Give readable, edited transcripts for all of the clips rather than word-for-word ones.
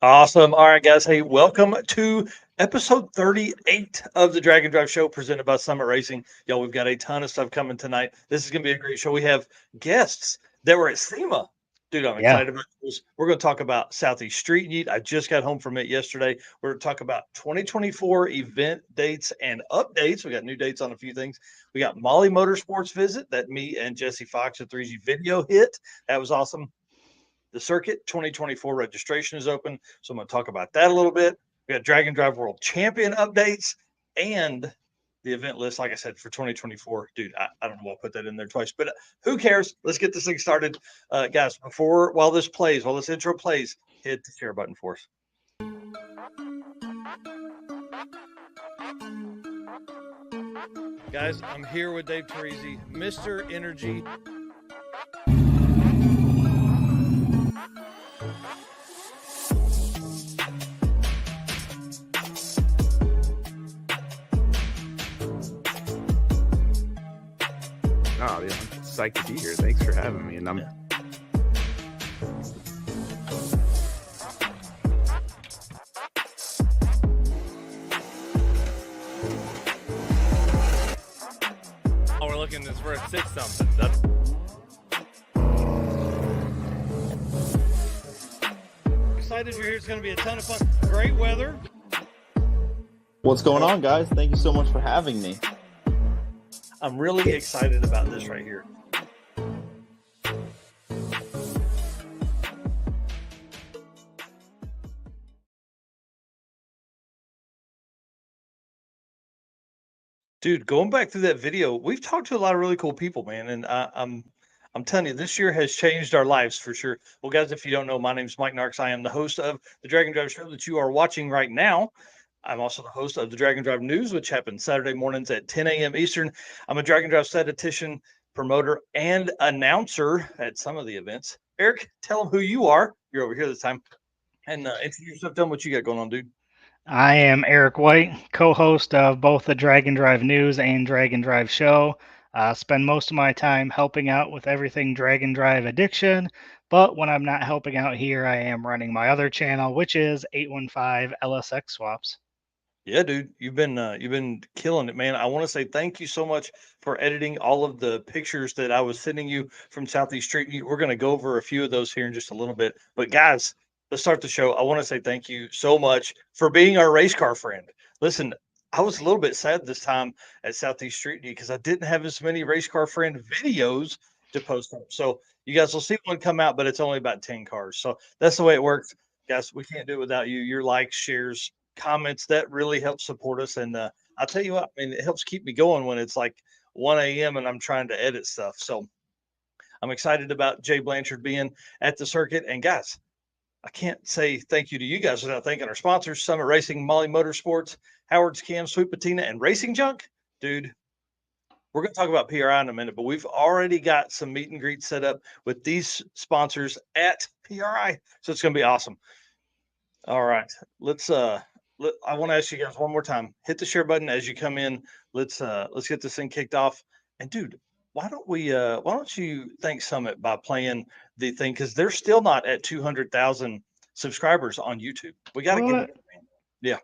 Awesome. All right, guys. Hey, welcome to episode 38 of the Drag and Drive Show presented by Summit Racing. Y'all, we've got a ton of stuff coming tonight. This is going to be a great show. We have guests that were at SEMA. Dude, I'm excited about this. We're going to talk about Southeast Street-N-Yeet. I just got home from it yesterday. We're going to talk about 2024 event dates and updates. We got new dates on a few things. We got Molly Motorsports visit that me and Jesse Fox at 3G Video hit. That was awesome. The circuit 2024 registration is open, so I'm going to talk about that a little bit. We got Drag and Drive World Champion updates and the event list, like I said, for 2024. Dude, I don't know why I put that in there twice, but who cares? Let's get this thing started. Guys, while this intro plays, hit the share button for us. Guys, I'm here with Dave Teresi, Mr. Energy. Oh, yeah, I'm psyched to be here. Thanks for having me. And Oh, we're looking this. We're at 6 something. Excited you're here. It's going to be a ton of fun. Great weather. What's going on, guys? Thank you so much for having me. I'm really excited about this right here. Dude, going back through that video, we've talked to a lot of really cool people, man, and I'm telling you, this year has changed our lives for sure. Well, guys, if you don't know, my name's Mike Narks. I am the host of the Drag and Drive Show that you are watching right now. I'm also the host of the Drag and Drive News, which happens Saturday mornings at 10 a.m. Eastern. I'm a Drag and Drive statistician, promoter, and announcer at some of the events. Eric, tell them who you are. You're over here this time. And introduce yourself. Tell them what you got going on, dude. I am Eric White, co-host of both the Drag and Drive News and Drag and Drive Show. Spend most of my time helping out with everything Drag and Drive addiction. But when I'm not helping out here, I am running my other channel, which is 815 LSX Swaps. Yeah, dude, you've been killing it, man. I want to say thank you so much for editing all of the pictures that I was sending you from Southeast Street-N-Yeet. We're going to go over a few of those here in just a little bit. But guys, let's start the show. I want to say thank you so much for being our race car friend. Listen, I was a little bit sad this time at Southeast Street-N-Yeet because I didn't have as many race car friend videos to post up. So you guys will see one come out, but it's only about 10 cars. So that's the way it works. Guys, we can't do it without you. Your likes, shares, comments, that really helps support us. And I'll tell you what, I mean, it helps keep me going when it's like 1 a.m. and I'm trying to edit stuff. So I'm excited about Jay Blanchard being at the circuit. And guys, I can't say thank you to you guys without thanking our sponsors, Summit Racing, Molly Motorsports, Howard's Cam, Sweet Patina, and Racing Junk. Dude, we're going to talk about PRI in a minute, but we've already got some meet and greets set up with these sponsors at PRI. So it's going to be awesome. All right, I want to ask you guys one more time. Hit the share button as you come in. Let's get this thing kicked off. And dude, why don't you thank Summit by playing the thing, because they're still not at 200,000 subscribers on YouTube. We got to get it. Yeah.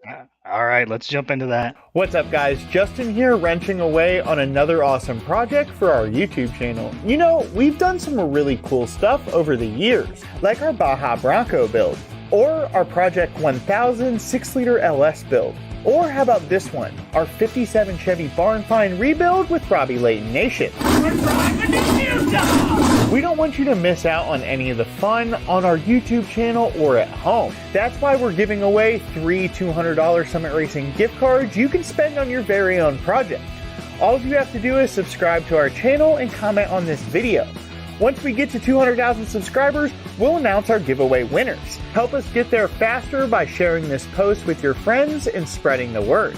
All right, let's jump into that. What's up, guys? Justin here, wrenching away on another awesome project for our YouTube channel. You know, we've done some really cool stuff over the years, like our Baja Bronco build, or our Project 1000 6-liter LS build. Or how about this one, our 57 Chevy Barn Find rebuild with Robbie Layton Nation. We don't want you to miss out on any of the fun on our YouTube channel or at home. That's why we're giving away 3 $200 Summit Racing gift cards you can spend on your very own project. All you have to do is subscribe to our channel and comment on this video. Once we get to 200,000 subscribers, we'll announce our giveaway winners. Help us get there faster by sharing this post with your friends and spreading the word.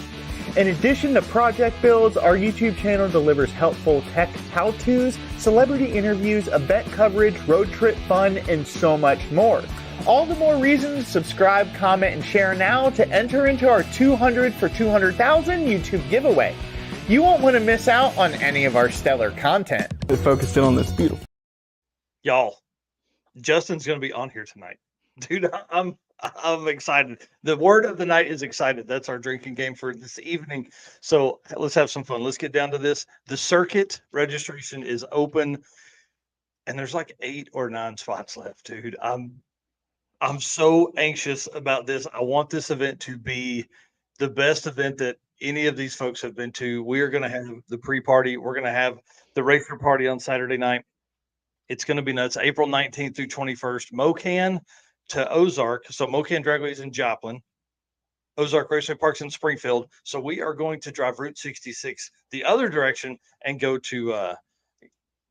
In addition to project builds, our YouTube channel delivers helpful tech how-tos, celebrity interviews, event coverage, road trip fun, and so much more. All the more reasons to subscribe, comment, and share now to enter into our 200 for 200,000 YouTube giveaway. You won't want to miss out on any of our stellar content. focused in on this beautiful. Y'all, Justin's going to be on here tonight. Dude, I'm excited. The word of the night is excited. That's our drinking game for this evening. So let's have some fun. Let's get down to this. The circuit registration is open, and there's like 8 or 9 spots left, dude. I'm so anxious about this. I want this event to be the best event that any of these folks have been to. We are going to have the pre-party. We're going to have the racer party on Saturday night. It's going to be nuts. April 19th through 21st. Mocan to Ozark. So Mocan Dragway is in Joplin. Ozark Raceway Park's in Springfield. So we are going to drive Route 66 the other direction and go to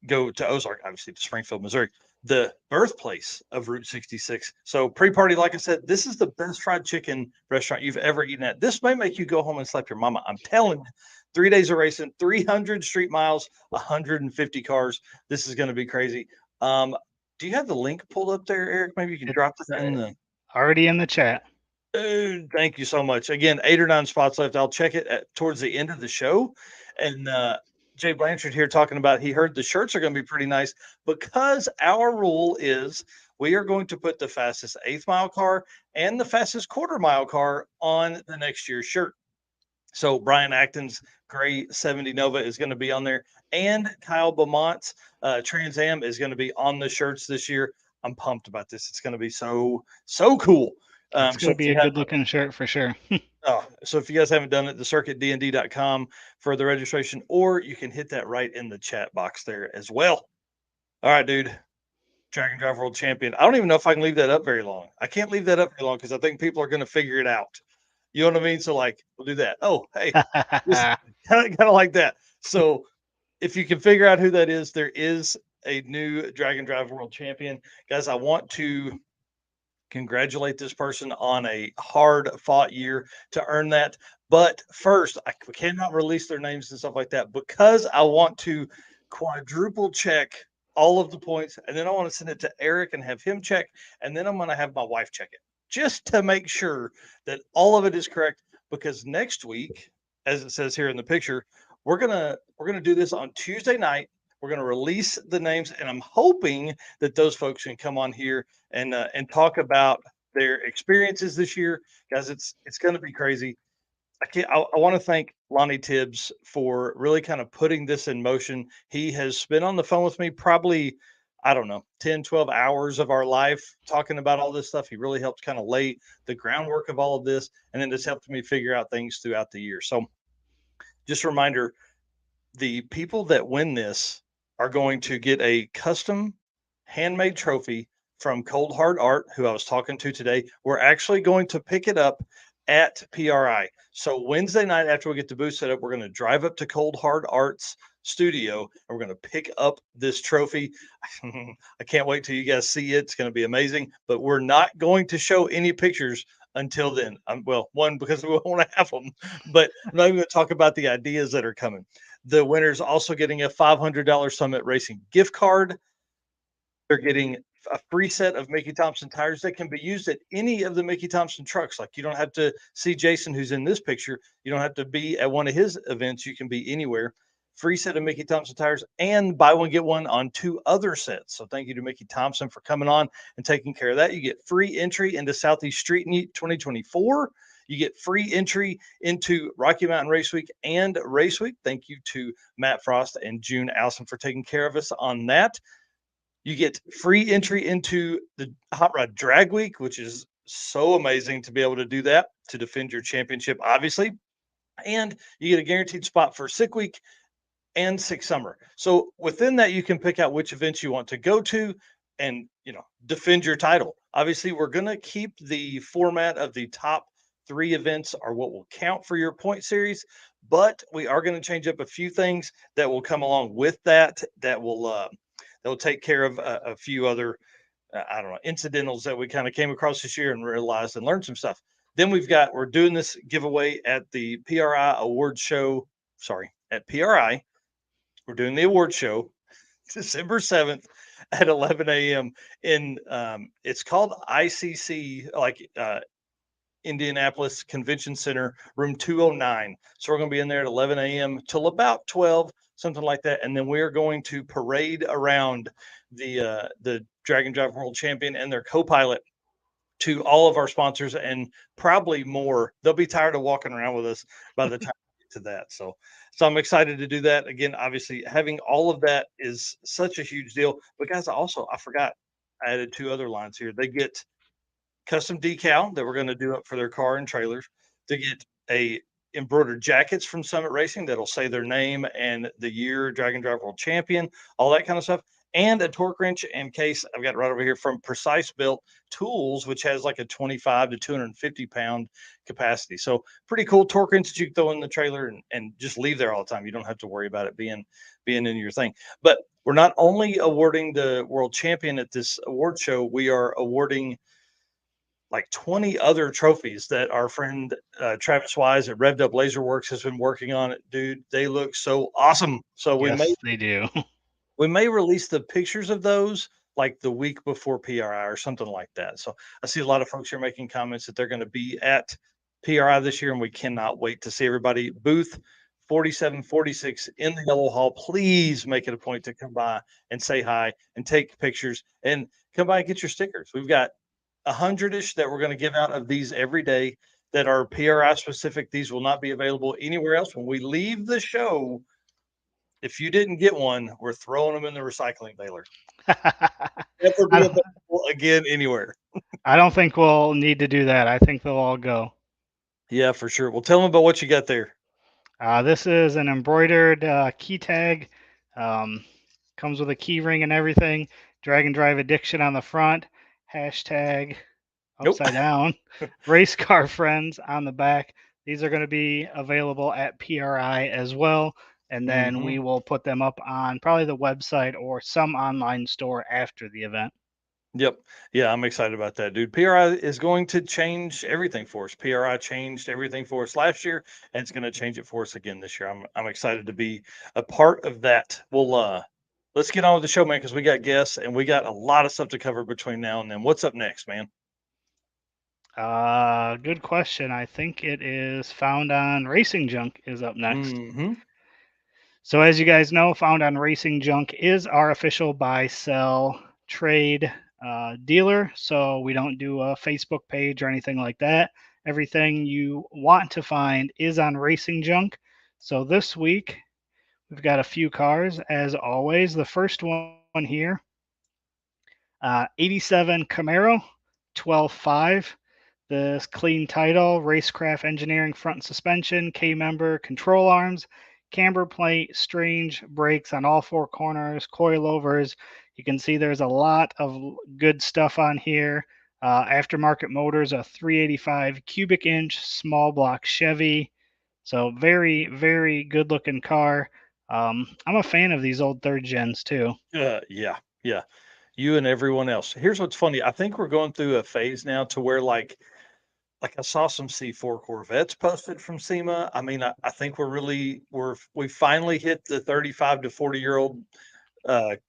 Ozark, obviously to Springfield, Missouri, the birthplace of Route 66. So pre-party, like I said, this is the best fried chicken restaurant you've ever eaten at. This may make you go home and slap your mama. I'm telling you. 3 days of racing, 300 street miles, 150 cars. This is going to be crazy. Do you have the link pulled up there, Eric? Maybe you can drop it in the. Already in the chat. Dude, thank you so much. Again, 8 or 9 spots left. I'll check it towards the end of the show. And Jay Blanchard here talking about he heard the shirts are going to be pretty nice because our rule is we are going to put the fastest 8th mile car and the fastest quarter mile car on the next year's shirt. So Brian Acton's gray 70 Nova is going to be on there, and Kyle Beaumont's Trans Am is going to be on the shirts this year. I'm pumped about this. It's going to be so cool. It's going to be a good looking shirt for sure. So if you guys haven't done it, the circuitdnd.com for the registration, or you can hit that right in the chat box there as well. All right, dude. Drag and Drive World Champion. I don't even know if I can leave that up very long. I can't leave that up very long because I think people are going to figure it out. You know what I mean? So like, we'll do that. Oh, hey, kind of like that. So if you can figure out who that is, there is a new Drag and Drive World Champion. Guys, I want to congratulate this person on a hard fought year to earn that. But first, I cannot release their names and stuff like that because I want to quadruple check all of the points. And then I want to send it to Eric and have him check. And then I'm going to have my wife check it just to make sure that all of it is correct. Because next week, as it says here in the picture, we're gonna do this on Tuesday night. We're going to release the names, and I'm hoping that those folks can come on here and talk about their experiences this year, guys. It's going to be crazy. I want to thank Lonnie Tibbs for really kind of putting this in motion. He has been on the phone with me probably, I don't know, 10, 12 hours of our life talking about all this stuff. He really helped kind of lay the groundwork of all of this, and then just helped me figure out things throughout the year. So just a reminder, the people that win this are going to get a custom handmade trophy from Cold Hard Art, who I was talking to today. We're actually going to pick it up at PRI. So Wednesday night, after we get the booth set up, we're going to drive up to Cold Hard Art's studio, and we're going to pick up this trophy. I can't wait till you guys see it. It's going to be amazing, but we're not going to show any pictures until then. Well, one, because we won't have them, but I'm not even going to talk about the ideas that are coming. The winner's also getting a $500 Summit Racing gift card. They're getting a free set of Mickey Thompson tires that can be used at any of the Mickey Thompson trucks. Like, you don't have to see Jason, who's in this picture. You don't have to be at one of his events. You can be anywhere. Free set of Mickey Thompson tires, and buy one, get one on 2 other sets. So thank you to Mickey Thompson for coming on and taking care of that. You get free entry into Southeast Street-N-Yeet 2024. You get free entry into Rocky Mountain Race Week and Race Week. Thank you to Matt Frost and June Allison for taking care of us on that. You get free entry into the Hot Rod Drag Week, which is so amazing to be able to do that, to defend your championship, obviously. And you get a guaranteed spot for Sick Week and Sick Summer. So within that, you can pick out which events you want to go to and, defend your title. Obviously, we're going to keep the format of the top 3 events are what will count for your point series, but we are going to change up a few things that will come along with that will take care of a few other, incidentals that we kind of came across this year and realized and learned some stuff. Then we're doing this giveaway at the PRI award show. At PRI, we're doing the award show December 7th at 11 a.m. in, it's called ICC, Indianapolis Convention Center, room 209. So we're going to be in there at 11 a.m. till about 12, something like that. And then we are going to parade around the Drag and Drive World Champion and their co-pilot to all of our sponsors and probably more. They'll be tired of walking around with us by the time we get to that. So I'm excited to do that. Again, obviously having all of that is such a huge deal. But guys, I forgot, I added 2 other lines here. They get custom decal that we're going to do up for their car and trailers. They get a embroidered jackets from Summit Racing that'll say their name and the year Dragon Drive World Champion, all that kind of stuff. And a torque wrench and case I've got right over here from Precise Built Tools, which has like a 25 to 250 pound capacity. So pretty cool torque wrench that you can throw in the trailer and just leave there all the time. You don't have to worry about it being in your thing. But we're not only awarding the world champion at this award show, we are awarding like 20 other trophies that our friend Travis Wise at Revved Up Laser Works has been working on. It, dude, they look so awesome. So Yes, they do. we may release the pictures of those like the week before PRI or something like that. So I see a lot of folks here making comments that they're going to be at PRI this year, and we cannot wait to see everybody. Booth 4746 in the Yellow Hall. Please make it a point to come by and say hi and take pictures and come by and get your stickers. We've got 100-ish that we're going to give out of these every day that are PRI specific. These will not be available anywhere else. When we leave the show, if you didn't get one, we're throwing them in the recycling baler. Never be available again anywhere. I don't think we'll need to do that. I think they'll all go. Yeah, for sure. Well, tell them about what you got there. This is an embroidered key tag. Comes with a key ring and everything. Dragon Drive Addiction on the front. Hashtag upside down. Race car friends on the back. These are going to be available at PRI as well. And then we will put them up on probably the website or some online store after the event. Yep. Yeah, I'm excited about that, dude. PRI is going to change everything for us. PRI changed everything for us last year, and it's going to change it for us again this year. I'm excited to be a part of that. Well, let's get on with the show, man, because we got guests and we got a lot of stuff to cover between now and then. What's up next, man? Good question. I think it is Found on Racing Junk is up next. So as you guys know, Found on Racing Junk is our official buy, sell, trade dealer. So we don't do a Facebook page or anything like that. Everything you want to find is on Racing Junk. So this week, we've got a few cars, as always. The first one here, 87 Camaro, 12.5. This clean title, Racecraft Engineering front and suspension, K-member, control arms, camber plate, strange brakes on all 4 corners, coilovers. You can see there's a lot of good stuff on here. Aftermarket motors, a 385 cubic inch small block Chevy. So very, very good looking car. I'm a fan of these old third gens too. Yeah. You and everyone else. Here's what's funny. I think we're going through a phase now to where like I saw some C4 Corvettes posted from SEMA. I mean, I think we finally hit the 35 to 40-year-old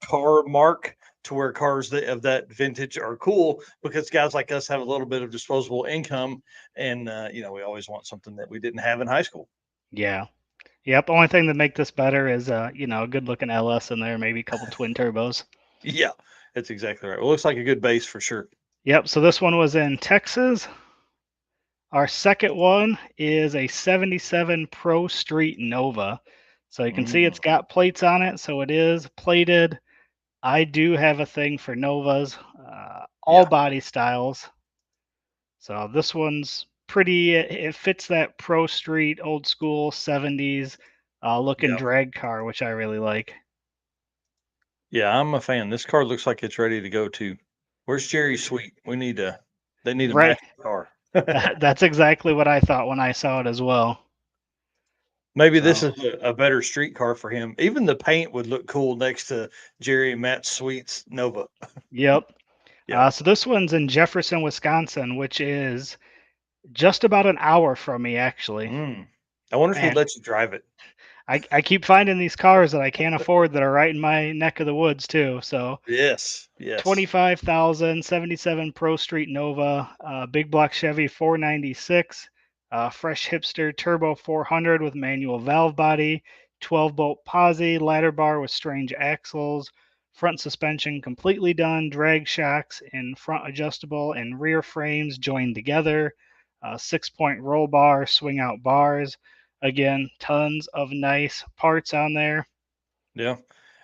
car mark to where cars of that vintage are cool because guys like us have a little bit of disposable income and we always want something that we didn't have in high school. Yeah. Yep. Only thing that make this better is a good looking LS in there, maybe a couple twin turbos. Yeah, that's exactly right. Well, looks like a good base for sure. Yep. So this one was in Texas. Our second one is a 77 Pro Street Nova. So you can see it's got plates on it. So it is plated. I do have a thing for Novas, all body styles. So this one's pretty. It fits that Pro Street old school 70s looking drag car, which I really like. Yeah, I'm a fan. This car looks like it's ready to go too. Where's Jerry Sweet? They need a matching car. That's exactly what I thought when I saw it as well. Maybe this is a better street car for him. Even the paint would look cool next to Jerry and Matt Sweet's Nova. Yep. So this one's in Jefferson, Wisconsin, which is just about an hour from me, actually. I wonder if he'd let you drive it. I keep finding these cars that I can't afford that are right in my neck of the woods too. So yes. 25,000, 77 Pro Street Nova, big block Chevy 496, fresh hipster turbo 400 with manual valve body, 12 bolt posi, ladder bar with strange axles, Front suspension completely done. Drag shocks and front adjustable and rear frames joined together. 6-point roll bar, swing out bars. Again, tons of nice parts on there. Yeah.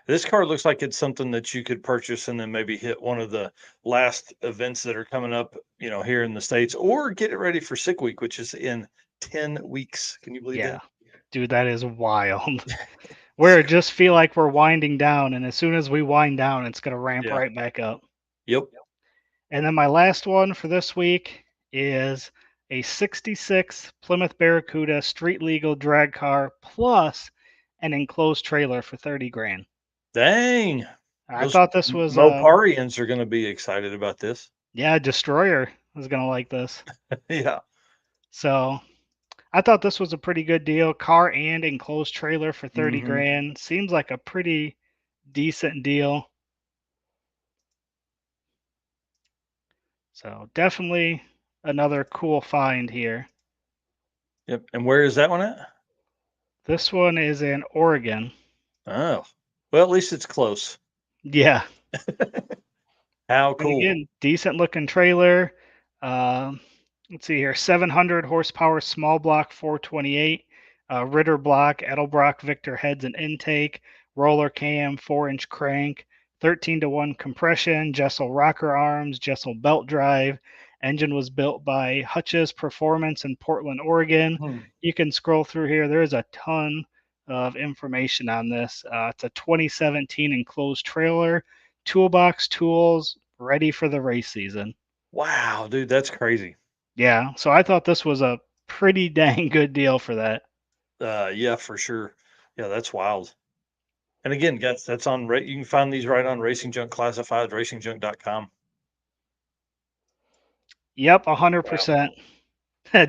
This car looks like it's something that you could purchase and then maybe hit one of the last events that are coming up, here in the States, or get it ready for Sick Week, which is in 10 weeks. Can you believe Yeah, that? dude, that is wild. Where it just feel like we're winding down, and as soon as we wind down, it's going to ramp Yeah. right back up. Yep. And then my last one for this week is a 66 Plymouth Barracuda street legal drag car plus an enclosed trailer for 30 grand. Dang. I Those thought this was Moparians are going to be excited about this. yeah, Destroyer is going to like this. Yeah. So I thought this was a pretty good deal. Car and enclosed trailer for 30 Mhm. grand. Seems like a pretty decent deal. So definitely another cool find here. Yep. And where is that one at? This one is in Oregon. Oh, well, at least it's close. Yeah. How And cool. again, decent looking trailer. Let's see here, 700 horsepower, small block 428, Ritter block, Edelbrock Victor heads and intake, roller cam, 4-inch crank, 13-to-1 compression, Jessel rocker arms, Jessel belt drive. Engine was built by Hutch's Performance in Portland, Oregon. Hmm. You can scroll through here. There's a ton of information on this. It's a 2017 enclosed trailer, toolbox tools, ready for the race season. Wow, dude, that's crazy. Yeah, so I thought this was a pretty dang good deal for that. Yeah, for sure. Yeah, that's wild. And again, guys, that's on you can find these right on Racing Junk Classified, racingjunk.com. Yep, 100%.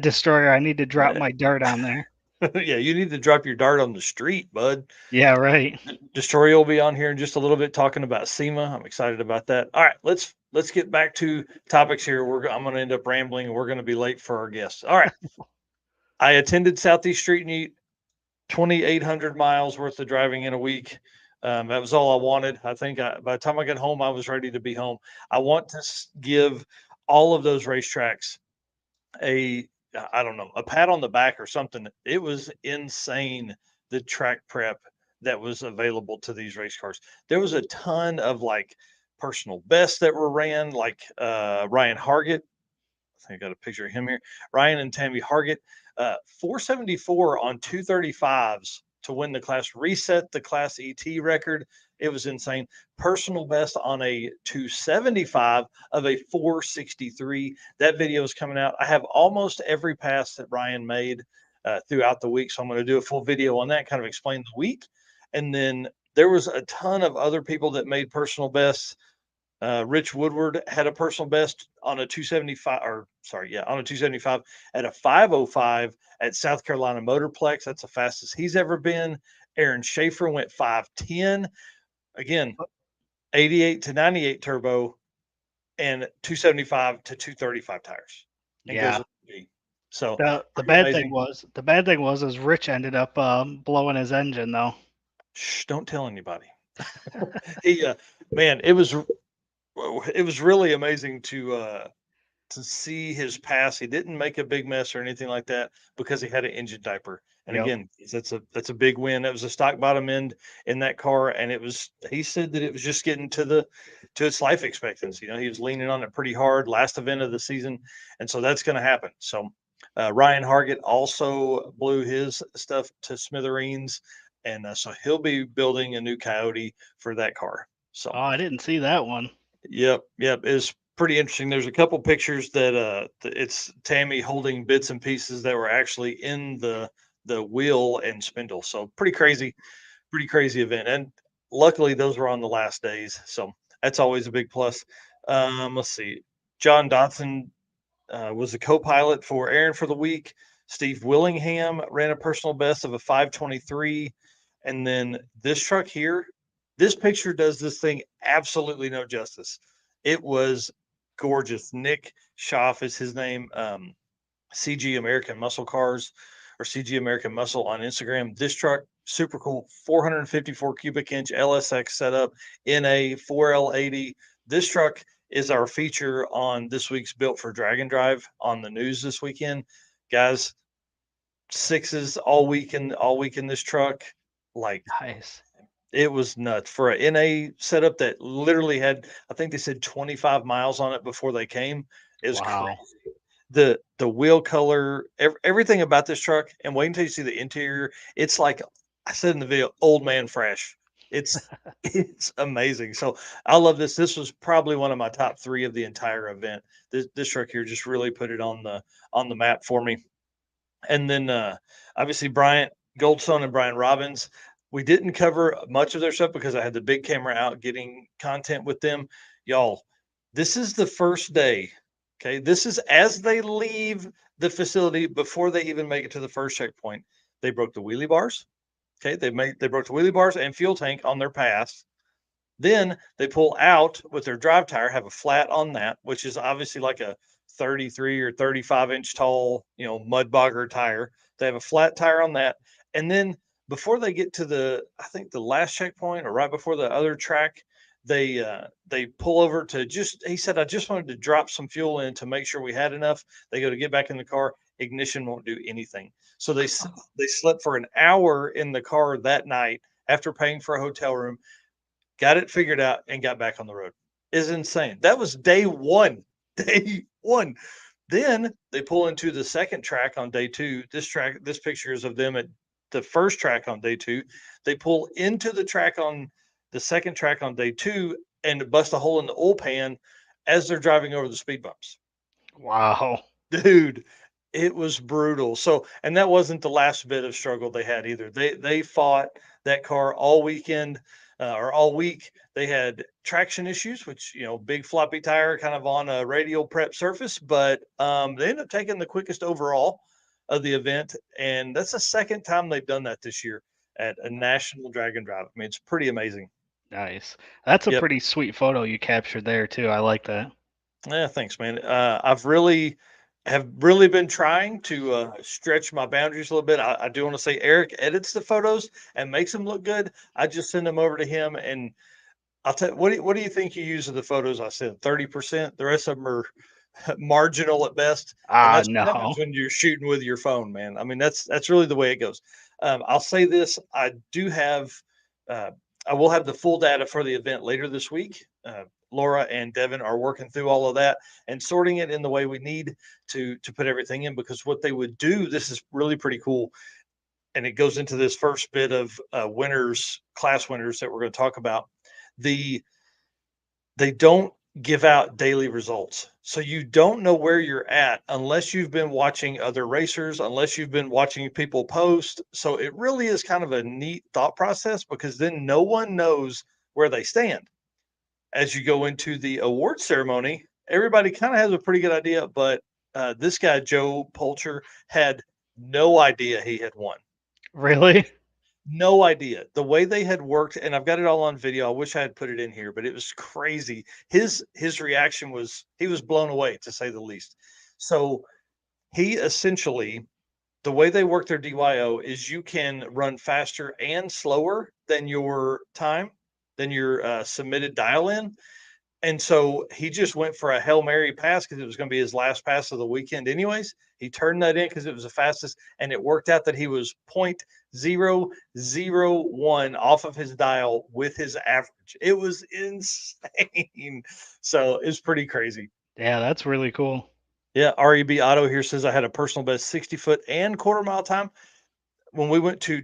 Destroyer, I need to drop Yeah. my dart on there. Yeah, you need to drop your dart on the street, bud. Yeah, right. Destroyer will be on here in just a little bit talking about SEMA. I'm excited about that. All right, let's get back to topics here. I'm going to end up rambling, and we're going to be late for our guests. All right. I attended Southeast Street-N-Yeet, 2,800 miles worth of driving in a week. That was all I wanted. I think by the time I got home, I was ready to be home. I want to give all of those racetracks a pat on the back or something. It was insane, the track prep that was available to these race cars. There was a ton of like personal bests that were ran, like Ryan Hargett. I think I got a picture of him here. Ryan and Tammy Hargett, 474 on 235s to win the class, reset the Class ET record. It was insane. Personal best on a 275 of a 463. That video is coming out. I have almost every pass that Ryan made throughout the week. So I'm going to do a full video on that, kind of explain the week. And then there was a ton of other people that made personal bests. Rich Woodward had a personal best on a 275, on a 275 at a 505 at South Carolina Motorplex. That's the fastest he's ever been. Aaron Schaefer went 510. Again, 88 to 98 turbo and 275 to 235 tires. And Yeah. So the bad thing was is Rich ended up blowing his engine though. Shh, don't tell anybody. He man, it was really amazing to see his pass. He didn't make a big mess or anything like that because he had an engine diaper. And Yep. again, that's a big win. That was a stock bottom end in that car, and he said that it was just getting to its life expectancy. He was leaning on it pretty hard last event of the season, and so that's going to happen. So Ryan Hargett also blew his stuff to smithereens, and so he'll be building a new Coyote for that car. So I didn't see that one. Yep. It's pretty interesting. There's a couple pictures that it's Tammy holding bits and pieces that were actually in the wheel and spindle. So pretty crazy event. And luckily those were on the last days. So that's always a big plus. Let's see. John Dotson was the co-pilot for Aaron for the week. Steve Willingham ran a personal best of a 523. And then this truck here, this picture does this thing absolutely no justice. It was gorgeous. Nick Schaff is his name. CG American Muscle Cars or CG American Muscle on Instagram. This truck super cool. 454 cubic inch LSX setup in a 4L80. This truck is our feature on this week's Built for Drag and Drive on the news this weekend. Guys, sixes all week in this truck. Like, Nice. it was nuts for a NA setup that literally had, I think they said 25 miles on it before they came. It was Wow. crazy. The wheel color, everything about this truck, and wait until you see the interior. It's like I said in the video, old man fresh. It's it's amazing. So I love this. This was probably one of my top 3 of the entire event. This truck here just really put it on the map for me. And then obviously Bryant Goldstone and Brian Robbins. We didn't cover much of their stuff because I had the big camera out getting content with them. Y'all, this is the first day. Okay. This is as they leave the facility before they even make it to the first checkpoint. They broke the wheelie bars. Okay. They broke the wheelie bars and fuel tank on their pass. Then they pull out with their drive tire, have a flat on that, which is obviously like a 33 or 35-inch tall, mud bogger tire. They have a flat tire on that. And then before they get to I think the last checkpoint or right before the other track, they pull over to he said, I just wanted to drop some fuel in to make sure we had enough. They go to get back in the car. Ignition won't do anything. So they slept for an hour in the car that night after paying for a hotel room, got it figured out, and got back on the road. Is insane. That was day one. Day one. Then they pull into the second track on day 2. This picture is of them at the first track on day 2. They pull into the second track on day 2 and bust a hole in the oil pan as they're driving over the speed bumps. Wow. Dude, it was brutal. So, and that wasn't the last bit of struggle they had either. They fought that car all weekend. Or all week. They had traction issues, which, big floppy tire kind of on a radial prep surface, but they ended up taking the quickest overall of the event. And that's the second time they've done that this year at a national drag and drive. I mean, it's pretty amazing. Nice. That's a Yep. pretty sweet photo you captured there too. I like that. Yeah, thanks, man. I've really been trying to stretch my boundaries a little bit. I do want to say Eric edits the photos and makes them look good. I just send them over to him, and I'll tell you, what do you think you use of the photos I sent? 30%. The rest of them are marginal at best. And that's what No. happens when you're shooting with your phone, man. I mean, that's really the way it goes. I'll say this: I will have the full data for the event later this week. Laura and Devin are working through all of that and sorting it in the way we need to put everything in, because what they would do, this is really pretty cool. And it goes into this first bit of class winners that we're going to talk about. They don't give out daily results. So you don't know where you're at unless you've been watching other racers, unless you've been watching people post. So it really is kind of a neat thought process, because then no one knows where they stand. As you go into the award ceremony, everybody kind of has a pretty good idea, but this guy, Joe Polcher, had no idea he had won. Really? No idea. The way they had worked, and I've got it all on video. I wish I had put it in here, but it was crazy. His reaction was, he was blown away, to say the least. So he essentially, the way they work their DYO is you can run faster and slower than your time, than your submitted dial-in. And so he just went for a Hail Mary pass because it was going to be his last pass of the weekend anyways. He turned that in because it was the fastest, and it worked out that he was 0.001 off of his dial with his average. It was insane. So it's pretty crazy. Yeah, that's really cool. Yeah, REB Auto here says I had a personal best 60-foot and quarter-mile time. When we went to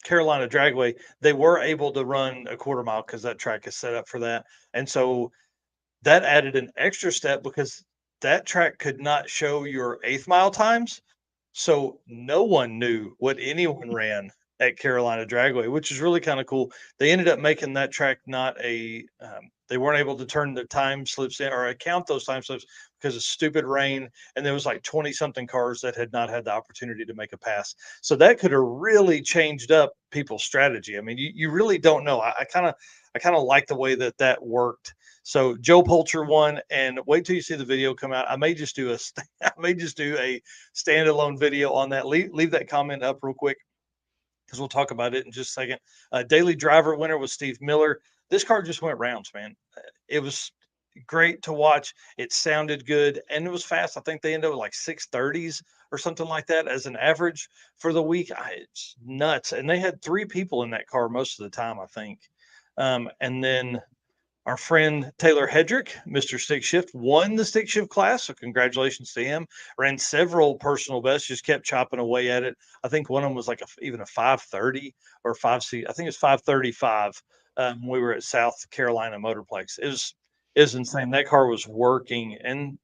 Carolina Dragway, they were able to run a quarter mile because that track is set up for that. And so that added an extra step because that track could not show your 8th mile times. So no one knew what anyone ran at Carolina Dragway, which is really kind of cool. They ended up making that track they weren't able to turn the time slips in or account those time slips because of stupid rain. And there was like 20 something cars that had not had the opportunity to make a pass. So that could have really changed up people's strategy. I mean, you really don't know. I kind of like the way that worked. So Joe Poulter won, and wait till you see the video come out. I may just do a standalone video on that. Leave that comment up real quick because we'll talk about it in just a second. Daily driver winner was Steve Miller. This car just went rounds, man. It was great to watch. It sounded good, and it was fast. I think they ended up with like 6:30s or something like that as an average for the week. It's nuts. And they had 3 people in that car most of the time, I think. And then our friend Taylor Hedrick, Mr. Stick Shift, won the stick shift class. So congratulations to him. Ran several personal bests, just kept chopping away at it. I think one of them was like even a 5:30 or 5C. I think it's 5:35. We were at South Carolina Motorplex. It was insane. That car was working, and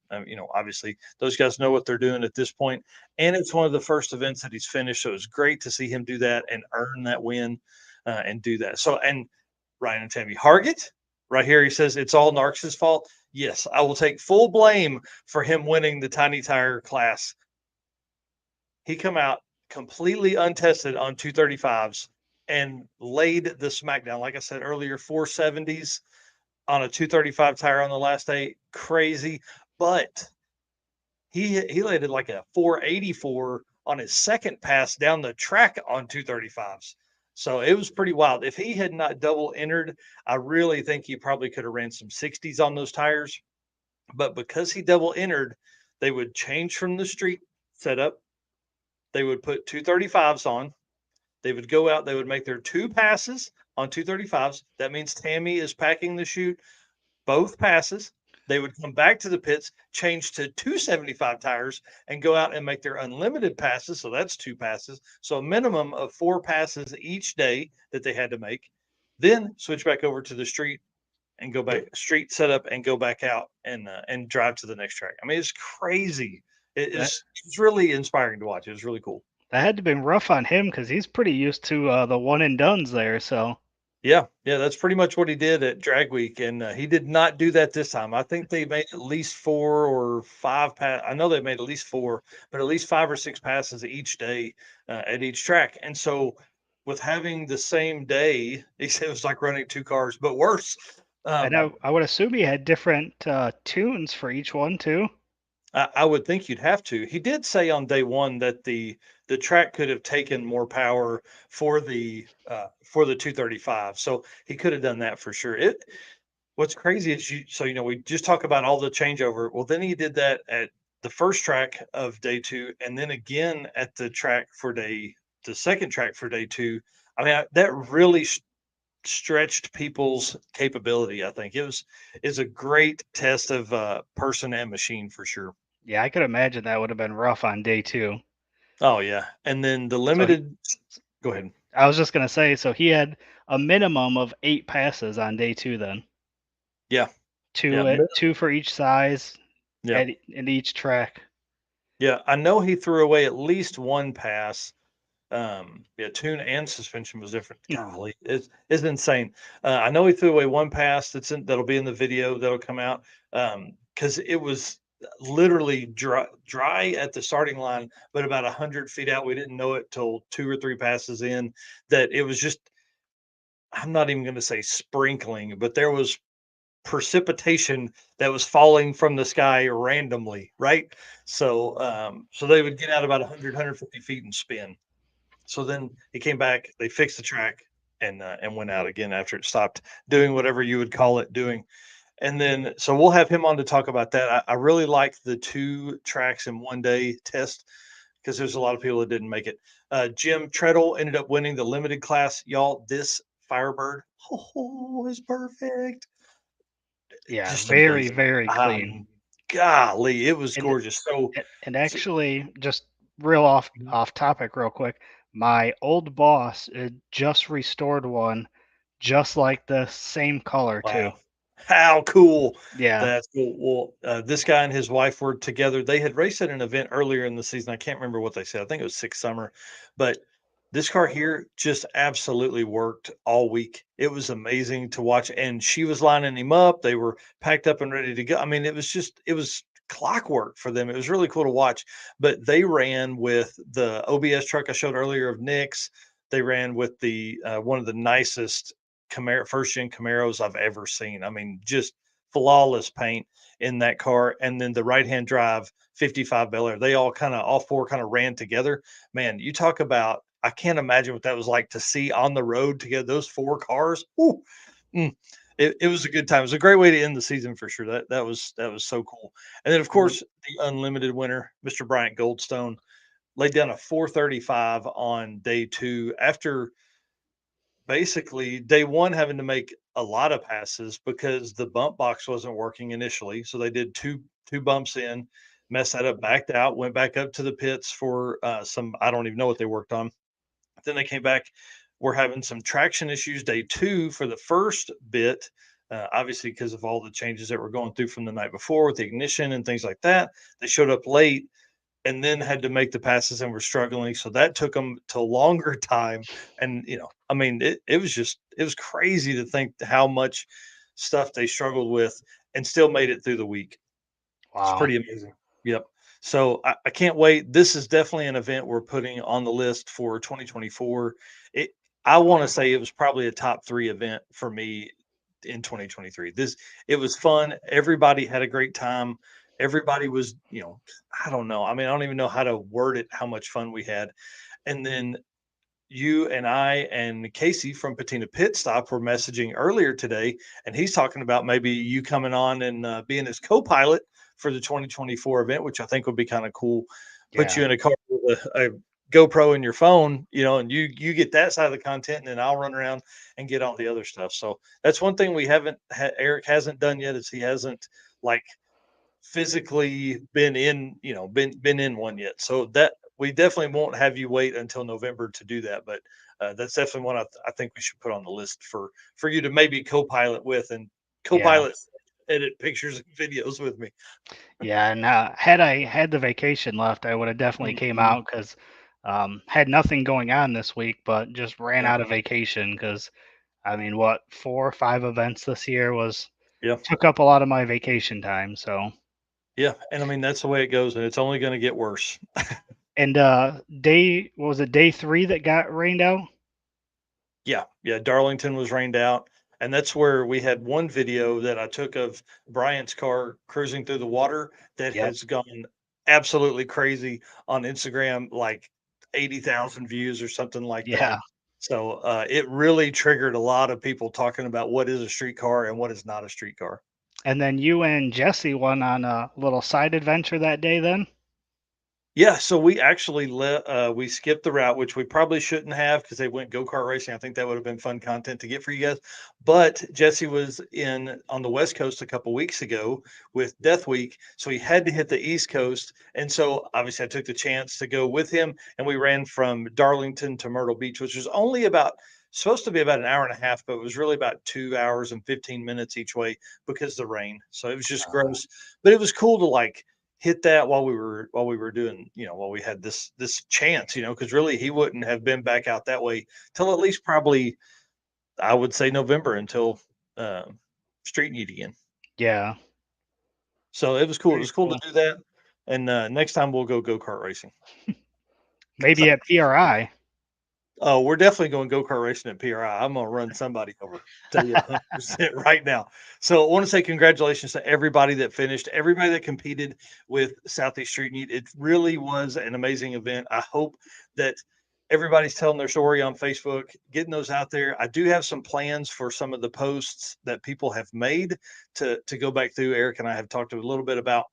obviously those guys know what they're doing at this point. And it's one of the first events that he's finished, so it was great to see him do that and earn that win and do that. So, and Ryan and Tammy Hargett, right here, he says it's all Narc's fault. Yes, I will take full blame for him winning the tiny tire class. He come out completely untested on 235s and laid the smackdown. Like I said earlier, 470s on a 235 tire on the last day. Crazy. But he laid it like a 484 on his second pass down the track on 235s. So it was pretty wild. If he had not double entered, I really think he probably could have ran some 60s on those tires. But because he double entered, they would change from the street setup. They would put 235s on. They would go out. They would make their 2 passes on 235s. That means Tammy is packing the chute, both passes. They would come back to the pits, change to 275 tires, and go out and make their unlimited passes. So that's 2 passes. So a minimum of 4 passes each day that they had to make. Then switch back over to the street and go back, street setup, and go back out and drive to the next track. I mean, it's crazy. It's really inspiring to watch. It was really cool. That had to have been rough on him because he's pretty used to the one and dones there. So yeah, that's pretty much what he did at Drag Week, and he did not do that this time. I think they made at least 4 or 5 pass. I know they made at least 4, but at least 5 or 6 passes each day at each track. And so, with having the same day, he said it was like running 2 cars, but worse. and I would assume he had different tunes for each one too. I would think you'd have to. He did say on day 1 that the track could have taken more power for the 235, so he could have done that for sure. What's crazy is we just talk about all the changeover. Well, then he did that at the first track of day 2, and then again at the second track for day 2. I mean, that really stretched people's capability. I think is a great test of person and machine for sure. Yeah, I could imagine that would have been rough on day 2. Oh yeah, and then the limited. Go ahead. I was just gonna say, so he had a minimum of 8 passes on day 2. Then. Yeah. 2 for each size. Yeah. In each track. Yeah, I know he threw away at least 1 pass. Tune and suspension was different. Golly, it's insane. I know he threw away 1 pass that'll be in the video that'll come out because it was literally dry at the starting line, but about 100 feet out. We didn't know it till 2 or 3 passes in that it was just, I'm not even going to say sprinkling, but there was precipitation that was falling from the sky randomly, right? So they would get out about 150 feet and spin. So then he came back, they fixed the track and went out again after it stopped doing whatever you would call it doing. And then, so we'll have him on to talk about that. I really like the 2 tracks in one day test because there's a lot of people that didn't make it. Jim Treadle ended up winning the limited class. Y'all, this Firebird, is perfect. Yeah, Just very, amazing. very clean. Golly, it was gorgeous. And actually, just real off topic real quick, my old boss just restored one just like the same color too. How cool. Yeah. That's cool. Well, this guy and his wife were together. They had raced at an event earlier in the season. I can't remember what they said. I think it was 6 summer, but this car here just absolutely worked all week. It was amazing to watch. And she was lining him up. They were packed up and ready to go. I mean, it was clockwork for them. It was really cool to watch, but they ran with the OBS truck I showed earlier of Nick's. They ran with the, one of the nicest first gen Camaros I've ever seen. I mean, just flawless paint in that car. And then the right-hand drive 55 Bel Air, they all four kind of ran together. Man, you talk about, I can't imagine what that was like to see on the road together, those four cars. Ooh, it was a good time. It was a great way to end the season for sure. That was so cool. And then of course the unlimited winner, Mr. Bryant Goldstone, laid down a 435 on day 2 after basically day 1 having to make a lot of passes because the bump box wasn't working initially. So they did two bumps in, messed that up, backed out, went back up to the pits for some, I don't even know what they worked on. Then they came back. We're having some traction issues day 2 for the first bit, obviously because of all the changes that were going through from the night before with the ignition and things like that. They showed up late and then had to make the passes and were struggling. So that took them to longer time. And, I mean, it was crazy to think how much stuff they struggled with and still made it through the week. It's Wow. pretty amazing. Yep. So I can't wait. This is definitely an event we're putting on the list for 2024. I want to say it was probably a top 3 event for me in 2023. It was fun. Everybody had a great time. Everybody was, I don't know. I mean, I don't even know how to word it, how much fun we had. And then you and I and Casey from Patina Pit Stop were messaging earlier today, and he's talking about maybe you coming on and being his co-pilot for the 2024 event, which I think would be kind of cool. Put Yeah. you in a car with a GoPro in your phone, and you get that side of the content, and then I'll run around and get all the other stuff. So that's one thing we haven't Eric hasn't done yet, is he hasn't like physically been in, been in one yet. So that we definitely won't have you wait until November to do that. But that's definitely one I think we should put on the list for you to maybe co-pilot with and co-pilot edit pictures and videos with me. Yeah, and had I had the vacation left, I would have definitely came out because had nothing going on this week, but just ran out of vacation because I mean, what, 4 or 5 events this year took up a lot of my vacation time. So Yeah, and I mean that's the way it goes, and it's only going to get worse. and was it day 3 that got rained out? Yeah, Darlington was rained out, and that's where we had one video that I took of Brian's car cruising through the water that Yep. has gone absolutely crazy on Instagram, like 80,000 views or something like Yeah. that. So it really triggered a lot of people talking about what is a street car and what is not a street car. And then you and Jesse went on a little side adventure that day then? Yeah, so we actually we skipped the route, which we probably shouldn't have because they went go-kart racing. I think that would have been fun content to get for you guys. But Jesse was on the West Coast a couple weeks ago with Death Week, so he had to hit the East Coast. And so obviously I took the chance to go with him, and we ran from Darlington to Myrtle Beach, which was only supposed to be about an hour and a half, but it was really about 2 hours and 15 minutes each way because of the rain. So it was just gross, but it was cool to hit that while we were doing, while we had this chance, because really he wouldn't have been back out that way till at least probably, I would say, November until Street-N-Yeet again. Yeah. So it was cool. Very It was cool cool. to do that. And next time we'll go-kart racing. Maybe at PRI. Oh, we're definitely going go-kart racing at PRI. I'm going to run somebody over. Tell you 100% right now. So I want to say congratulations to everybody that finished, everybody that competed with Southeast Street-N-Yeet. It really was an amazing event. I hope that everybody's telling their story on Facebook, getting those out there. I do have some plans for some of the posts that people have made to go back through. Eric and I have talked a little bit about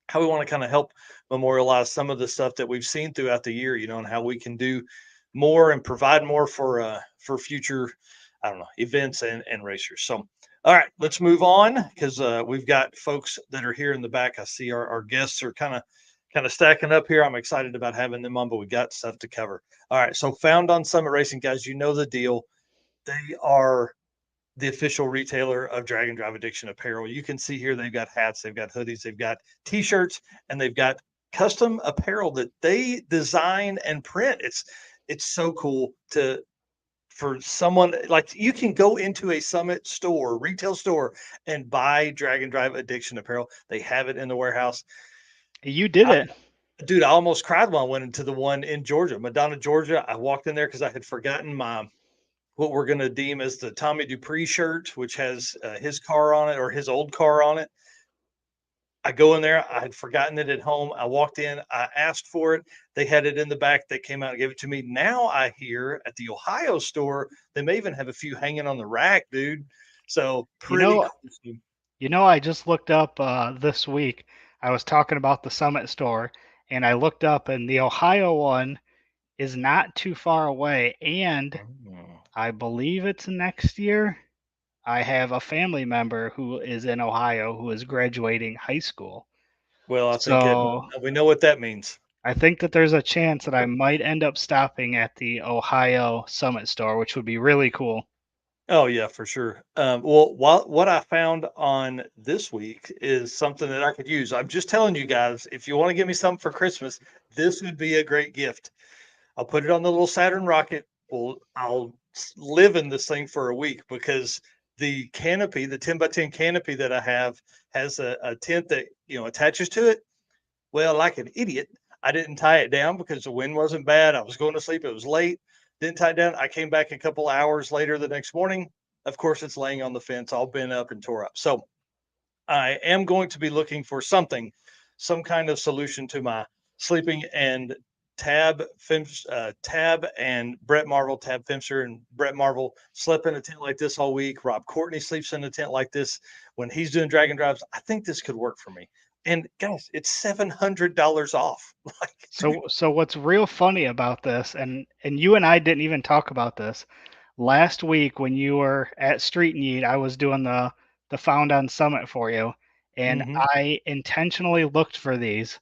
how we want to kind of help memorialize some of the stuff that we've seen throughout the year, and how we can do more and provide more for future, I don't know, events and racers. So, all right, let's move on because we've got folks that are here in the back. I see our guests are kind of stacking up here. I'm excited about having them on, but we got stuff to cover. All right, so Found on Summit Racing, guys, you know the deal. They are the official retailer of Drag and Drive Addiction apparel. You can see here they've got hats, they've got hoodies, they've got t-shirts, and they've got custom apparel that they design and print. It's so cool for someone like you can go into a Summit store, retail store, and buy Drag and Drive Addiction apparel. They have it in the warehouse. You did it. Dude, I almost cried when I went into the one in Georgia, Madonna, Georgia. I walked in there because I had forgotten my what we're going to deem as the Tommy Dupree shirt, which has his car on it or his old car on it. I go in there. I had forgotten it at home. I walked in. I asked for it. They had it in the back. They came out and gave it to me. Now I hear at the Ohio store, they may even have a few hanging on the rack, dude. So You pretty know, cool. I just looked up this week. I was talking about the Summit store, and I looked up, and the Ohio one is not too far away, and Mm. I believe it's next year. I have a family member who is in Ohio who is graduating high school. Well, I think So we know what that means. I think that there's a chance that I might end up stopping at the Ohio Summit store, which would be really cool. Oh yeah, for sure. Well, what I found on this week is something that I could use. I'm just telling you guys, if you want to give me something for Christmas, this would be a great gift. I'll put it on the little Saturn rocket. Well, I'll live in this thing for a week because the canopy, the 10 by 10 canopy that I have, has a tent that attaches to it. Well, like an idiot, I didn't tie it down because the wind wasn't bad. I was going to sleep. It was late. Didn't tie it down. I came back a couple hours later the next morning. Of course, it's laying on the fence, all bent up and tore up. So I am going to be looking for something, some kind of solution to my sleeping. And Tab and Brett Marvel, Tab Fimster and Brett Marvel slept in a tent like this all week. Rob Courtney sleeps in a tent like this when he's doing dragon drives. I think this could work for me. And guys, it's $700 off. Like, So what's real funny about this, and you and I didn't even talk about this last week when you were at Street-N-Yeet. I was doing the Found on Summit for you, and mhm. I intentionally looked for these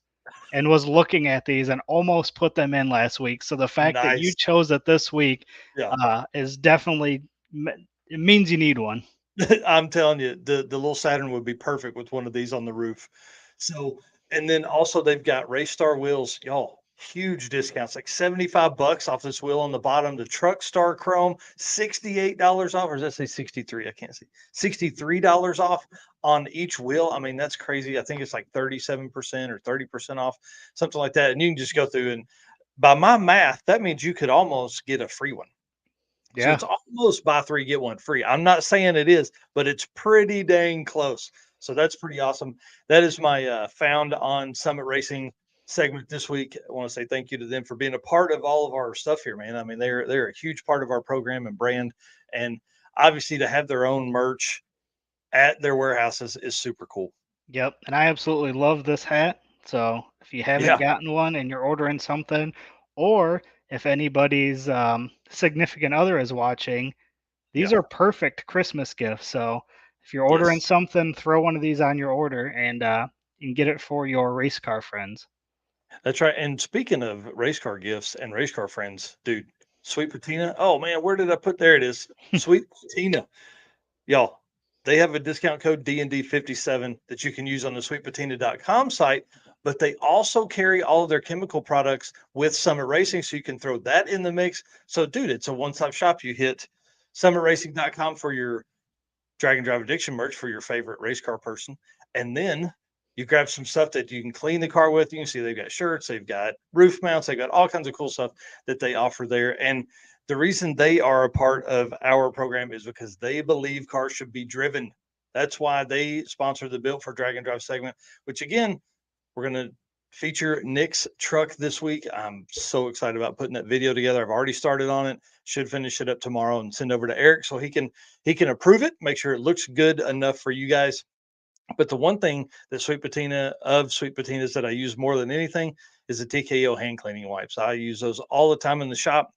and was looking at these and almost put them in last week. So the fact that you Nice. chose it this week Yeah. is definitely it means you need one. I'm telling you, the little Saturn would be perfect with one of these on the roof. So, and then also they've got Race Star wheels, y'all. Huge discounts, like $75 off this wheel on the bottom. The Truck Star Chrome, $68 off, or does that say 63? I can't see. $63 off on each wheel. I mean, that's crazy. I think it's like 37% or 30% off, something like that. And you can just go through and by my math, that means you could almost get a free one. So Yeah. it's almost buy three, get one free. I'm not saying it is, but it's pretty dang close. So that's pretty awesome. That is my Found on Summit Racing segment this week. I want to say thank you to them for being a part of all of our stuff here, man. I mean, they're a huge part of our program and brand. And obviously to have their own merch at their warehouses is super cool. Yep, and I absolutely love this hat. So if you haven't Yeah. gotten one and you're ordering something, or if anybody's significant other is watching, these Yeah. are perfect Christmas gifts. So if you're ordering Yes. something, throw one of these on your order, and you can get it for your race car friends. That's right. And speaking of race car gifts and race car friends, dude, Sweet Patina. Oh man, where did I put there? It is Sweet Patina. Y'all, they have a discount code DND57 that you can use on the sweetpatina.com site, but they also carry all of their chemical products with Summit Racing, so you can throw that in the mix. So, dude, it's a one-stop shop. You hit summitracing.com for your Drag and Drive Addiction merch for your favorite race car person, and then you grab some stuff that you can clean the car with. You can see they've got shirts, they've got roof mounts, they've got all kinds of cool stuff that they offer there. And the reason they are a part of our program is because they believe cars should be driven. That's why they sponsor the Built for Drag and Drive segment, which again, we're going to feature Nick's truck this week. I'm so excited about putting that video together. I've already started on it. Should finish it up tomorrow and send over to Eric so he can approve it, make sure it looks good enough for you guys. But the one thing that Sweet Patinas that I use more than anything is the TKO hand cleaning wipes. I use those all the time in the shop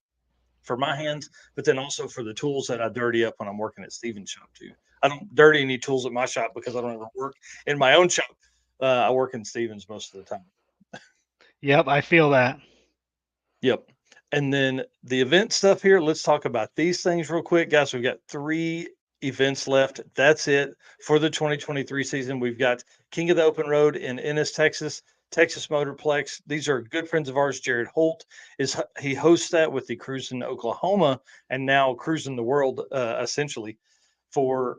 for my hands, but then also for the tools that I dirty up when I'm working at Steven's shop too. I don't dirty any tools at my shop because I don't ever work in my own shop. I work in Steven's most of the time. Yep, I feel that. Yep. And then the event stuff here, let's talk about these things real quick. Guys, we've got 3 events left. That's it for the 2023 season. We've got King of the Open Road in Ennis, Texas, Texas Motorplex. These are good friends of ours. Jared Holt he hosts that with the Cruise in Oklahoma and now Cruising the World, essentially for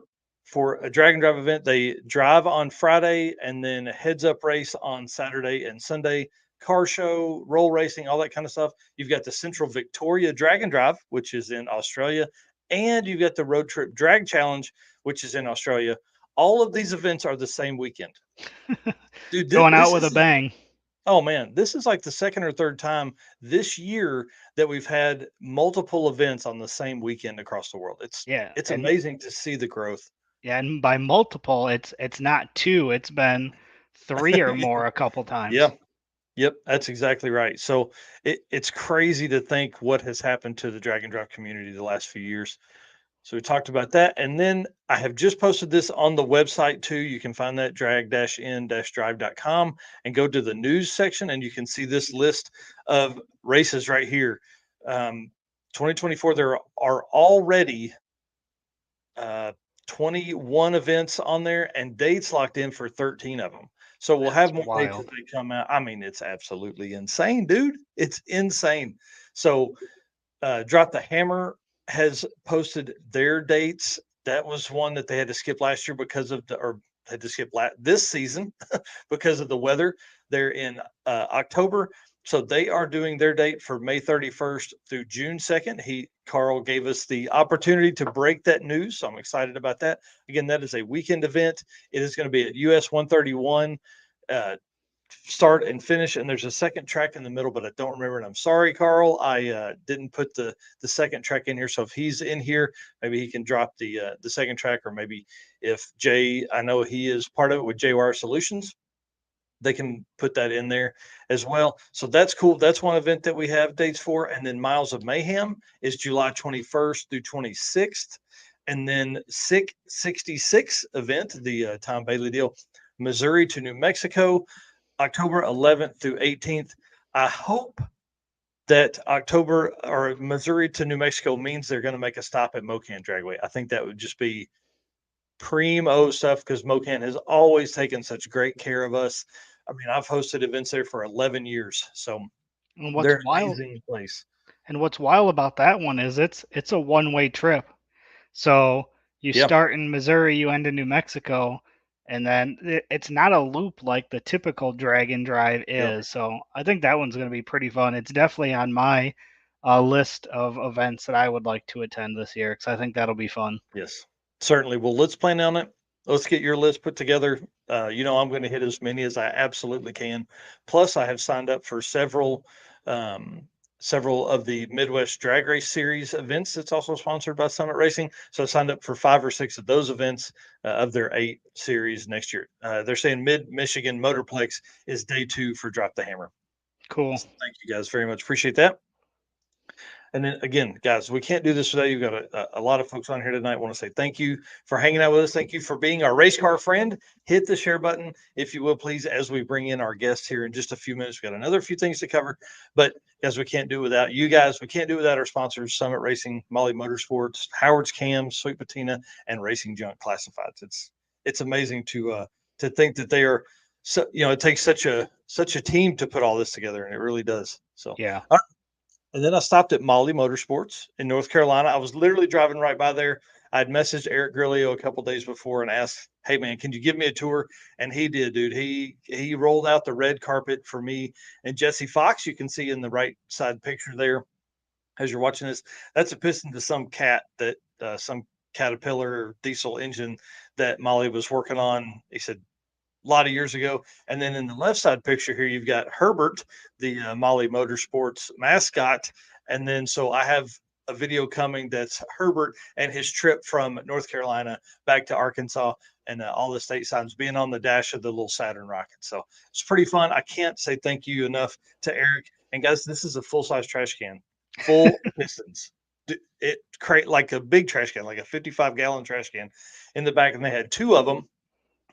a drag and drive event. They drive on Friday and then a heads up race on Saturday and Sunday. Car show, roll racing, all that kind of stuff. You've got the Central Victoria Drag and Drive, which is in Australia, and you've got the Road Trip Drag Challenge, which is in Australia. All of these events are the same weekend. Dude, Going out this with a is bang. Oh man, this is like the second or third time this year that we've had multiple events on the same weekend across the world. Yeah, It's and amazing to see the growth. yeah, and by multiple, it's not two, it's been three or more a couple Yeah. times. Yep, that's exactly right. So it's crazy to think what has happened to the drag and drop community the last few years. So we talked about that. And then I have just posted this on the website too. You can find that drag-in-drive.com and go to the news section and you can see this list of races right here. 2024, there are already 21 events on there and dates locked in for 13 of them. So we'll have more dates as Wild. they come out. I mean, it's absolutely insane, dude. It's insane. So Drop the Hammer has posted their dates. That was one that they had to skip last year because of had to skip this season because of the weather. They're in October. So they are doing their date for May 31st through June 2nd. Carl gave us the opportunity to break that news. So I'm excited about that. Again, that is a weekend event. It is going to be at US 131. Start and finish, and there's a second track in the middle, but I don't remember it. I'm sorry, Carl. I didn't put the second track in here. So if he's in here, maybe he can drop the second track, or maybe if Jay, I know he is part of it with JWire Solutions, they can put that in there as well. So that's cool. That's one event that we have dates for. And then Miles of Mayhem is July 21st through 26th. And then SICK 66 event, the Tom Bailey deal, Missouri to New Mexico, October 11th through 18th. I hope that October or Missouri to New Mexico means they're going to make a stop at Mocan Dragway. I think that would just be primo stuff because Mocan has always taken such great care of us. I mean, I've hosted events there for 11 years, so And they're an amazing place. what's wild about that one is it's a one-way trip. So you Yeah. start in Missouri, you end in New Mexico, and then it's not a loop like the typical drag and drive Yep. is. So I think that one's going to be pretty fun. It's definitely on my list of events that I would like to attend this year because I think that'll be fun. Yes, certainly. Well, let's plan on it. Let's get your list put together. I'm going to hit as many as I absolutely can. Plus, I have signed up for several of the Midwest Drag Race Series events. That's also sponsored by Summit Racing. So I signed up for 5 or 6 of those events of their 8 series next year. They're saying Mid-Michigan Motorplex is day 2 for Drop the Hammer. Cool. So thank you guys very much. Appreciate that. And then again, guys, we can't do this without you. We've got a lot of folks on here tonight. I want to say thank you for hanging out with us. Thank you for being our race car friend. Hit the share button, if you will, please, as we bring in our guests here in just a few minutes. We've got another few things to cover. But guys, we can't do it without you guys. We can't do it without our sponsors, Summit Racing, Molly Motorsports, Howard's Cams, Sweet Patina, and Racing Junk Classifieds. It's amazing to think that they are so, it takes such a team to put all this together, and it really does. So Yeah. all right. And then I stopped at Molly Motorsports in North Carolina. I was literally driving right by there. I'd messaged Eric Grillo a couple days before and asked, "Hey man, can you give me a tour?" And he did, dude. He rolled out the red carpet for me and Jesse Fox. You can see in the right side picture there as you're watching this. That's a piston to some some Caterpillar diesel engine that Molly was working on. He said a lot of years ago. And then in the left side picture here, you've got Herbert, the Molly Motorsports mascot. And then so I have a video coming that's Herbert and his trip from North Carolina back to Arkansas and all the state signs being on the dash of the little Saturn rocket. So it's pretty fun. I can't say thank you enough to Eric. And guys, this is a full-size trash can, full pistons. It create like a big trash can, like a 55-gallon trash can in the back. And they had 2 of them.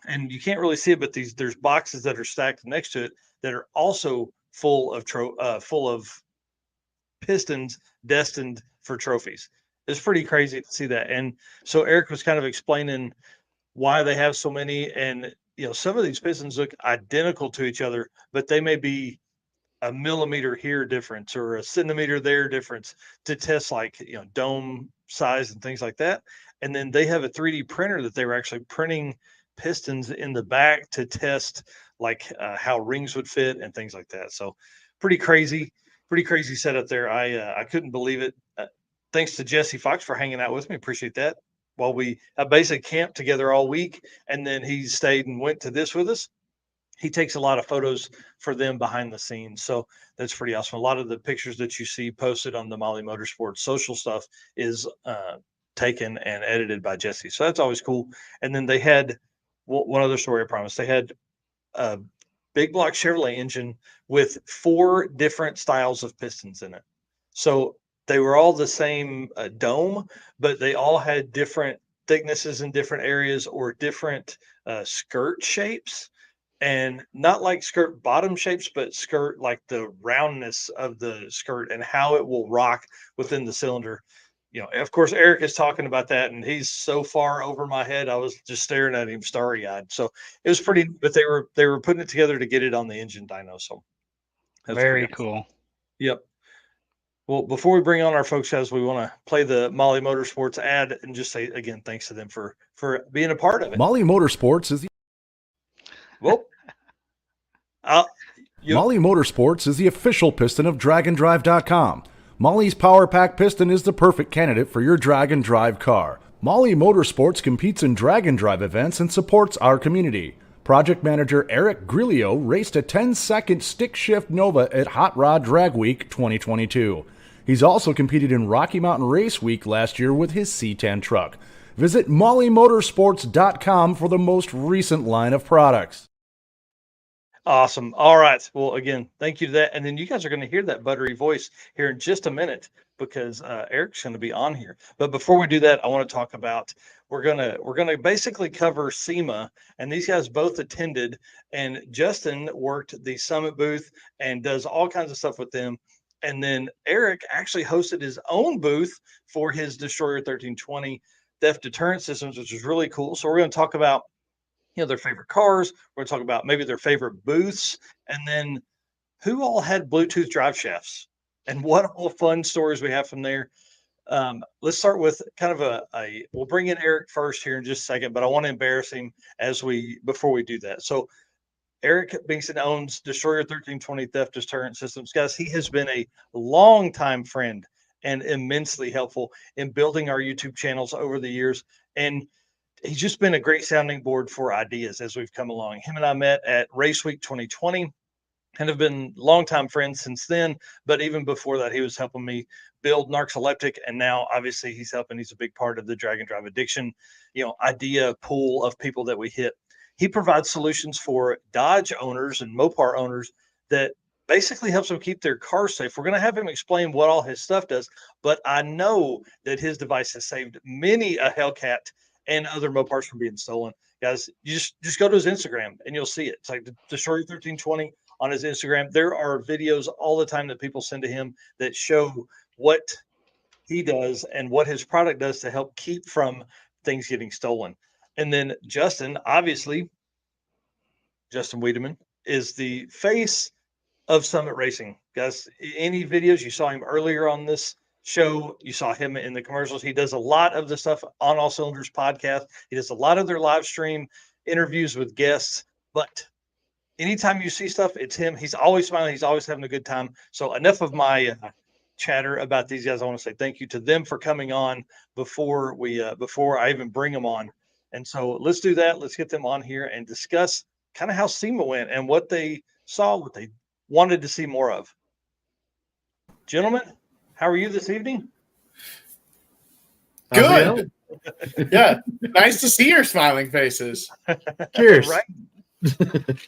And you can't really see it, but there's boxes that are stacked next to it that are also full of pistons destined for trophies. It's pretty crazy to see that. And so Eric was kind of explaining why they have so many. And some of these pistons look identical to each other, but they may be a millimeter here difference or a centimeter there difference to test like dome size and things like that. And then they have a 3D printer that they were actually printing pistons in the back to test like how rings would fit and things like that. So pretty crazy setup there. I couldn't believe it. thanks to Jesse Fox for hanging out with me. Appreciate that. While we basically camped together all week, and then he stayed and went to this with us. He takes a lot of photos for them behind the scenes. So that's pretty awesome. A lot of the pictures that you see posted on the Molly Motorsports social stuff is taken and edited by Jesse. So that's always cool. And then they had one other story, I promise. They had a big block Chevrolet engine with 4 different styles of pistons in it. So they were all the same dome, but they all had different thicknesses in different areas or different skirt shapes. And not like skirt bottom shapes, but skirt like the roundness of the skirt and how it will rock within the cylinder. Of course, Eric is talking about that, and he's so far over my head. I was just staring at him starry-eyed. So it was pretty, but they were putting it together to get it on the engine dyno. So that's very cool. Yep. Well, before we bring on our folks, guys, we want to play the Molly Motorsports ad and just say again, thanks to them for being a part of it. Molly Motorsports is Well, Molly Motorsports is the official piston of DragonDrive.com. Molly's Power Pack piston is the perfect candidate for your drag and drive car. Molly Motorsports competes in drag and drive events and supports our community. Project manager Eric Grillo raced a 10-second stick shift Nova at Hot Rod Drag Week 2022. He's also competed in Rocky Mountain Race Week last year with his C10 truck. Visit mollymotorsports.com for the most recent line of products. Awesome. All right. Well, again, thank you to that. And then you guys are going to hear that buttery voice here in just a minute because Eric's going to be on here. But before we do that, I want to talk about we're gonna basically cover SEMA, and these guys both attended. And Justin worked the Summit booth and does all kinds of stuff with them. And then Eric actually hosted his own booth for his Destroyer 1320 theft deterrent systems, which is really cool. So we're going to talk about their favorite cars. We're going to talk about maybe their favorite booths, and then who all had Bluetooth drive shafts and what all fun stories we have from there. Let's start with kind of we'll bring in Eric first here in just a second, but I want to embarrass him before we do that. So Eric Bingston owns Destroyer 1320 theft deterrent systems. Guys, he has been a longtime friend and immensely helpful in building our YouTube channels over the years. And he's just been a great sounding board for ideas as we've come along. Him and I met at Race Week 2020 and have been longtime friends since then. But even before that, he was helping me build Narcoleptic. And now obviously he's helping. He's a big part of the Drag and Drive Addiction, idea pool of people that we hit. He provides solutions for Dodge owners and Mopar owners that basically helps them keep their cars safe. We're going to have him explain what all his stuff does, but I know that his device has saved many a Hellcat and other Mopars from being stolen. Guys, you just go to his Instagram and you'll see it. It's like the Destroyer 1320 on his Instagram. There are videos all the time that people send to him that show what he does and what his product does to help keep from things getting stolen. And then Justin Wiedemann is the face of Summit Racing. Guys, any videos, you saw him earlier on this show, you saw him in the commercials. He does a lot of the stuff on All Cylinders podcast. He does a lot of their live stream interviews with guests, but anytime you see stuff, it's him. He's always smiling. He's always having a good time. So enough of my chatter about these guys. I want to say thank you to them for coming on before I even bring them on. And so let's do that. Let's get them on here and discuss kind of how SEMA went and what they saw, what they wanted to see more of. Gentlemen, how are you this evening? Good. Yeah. Nice to see your smiling faces. Cheers. Right?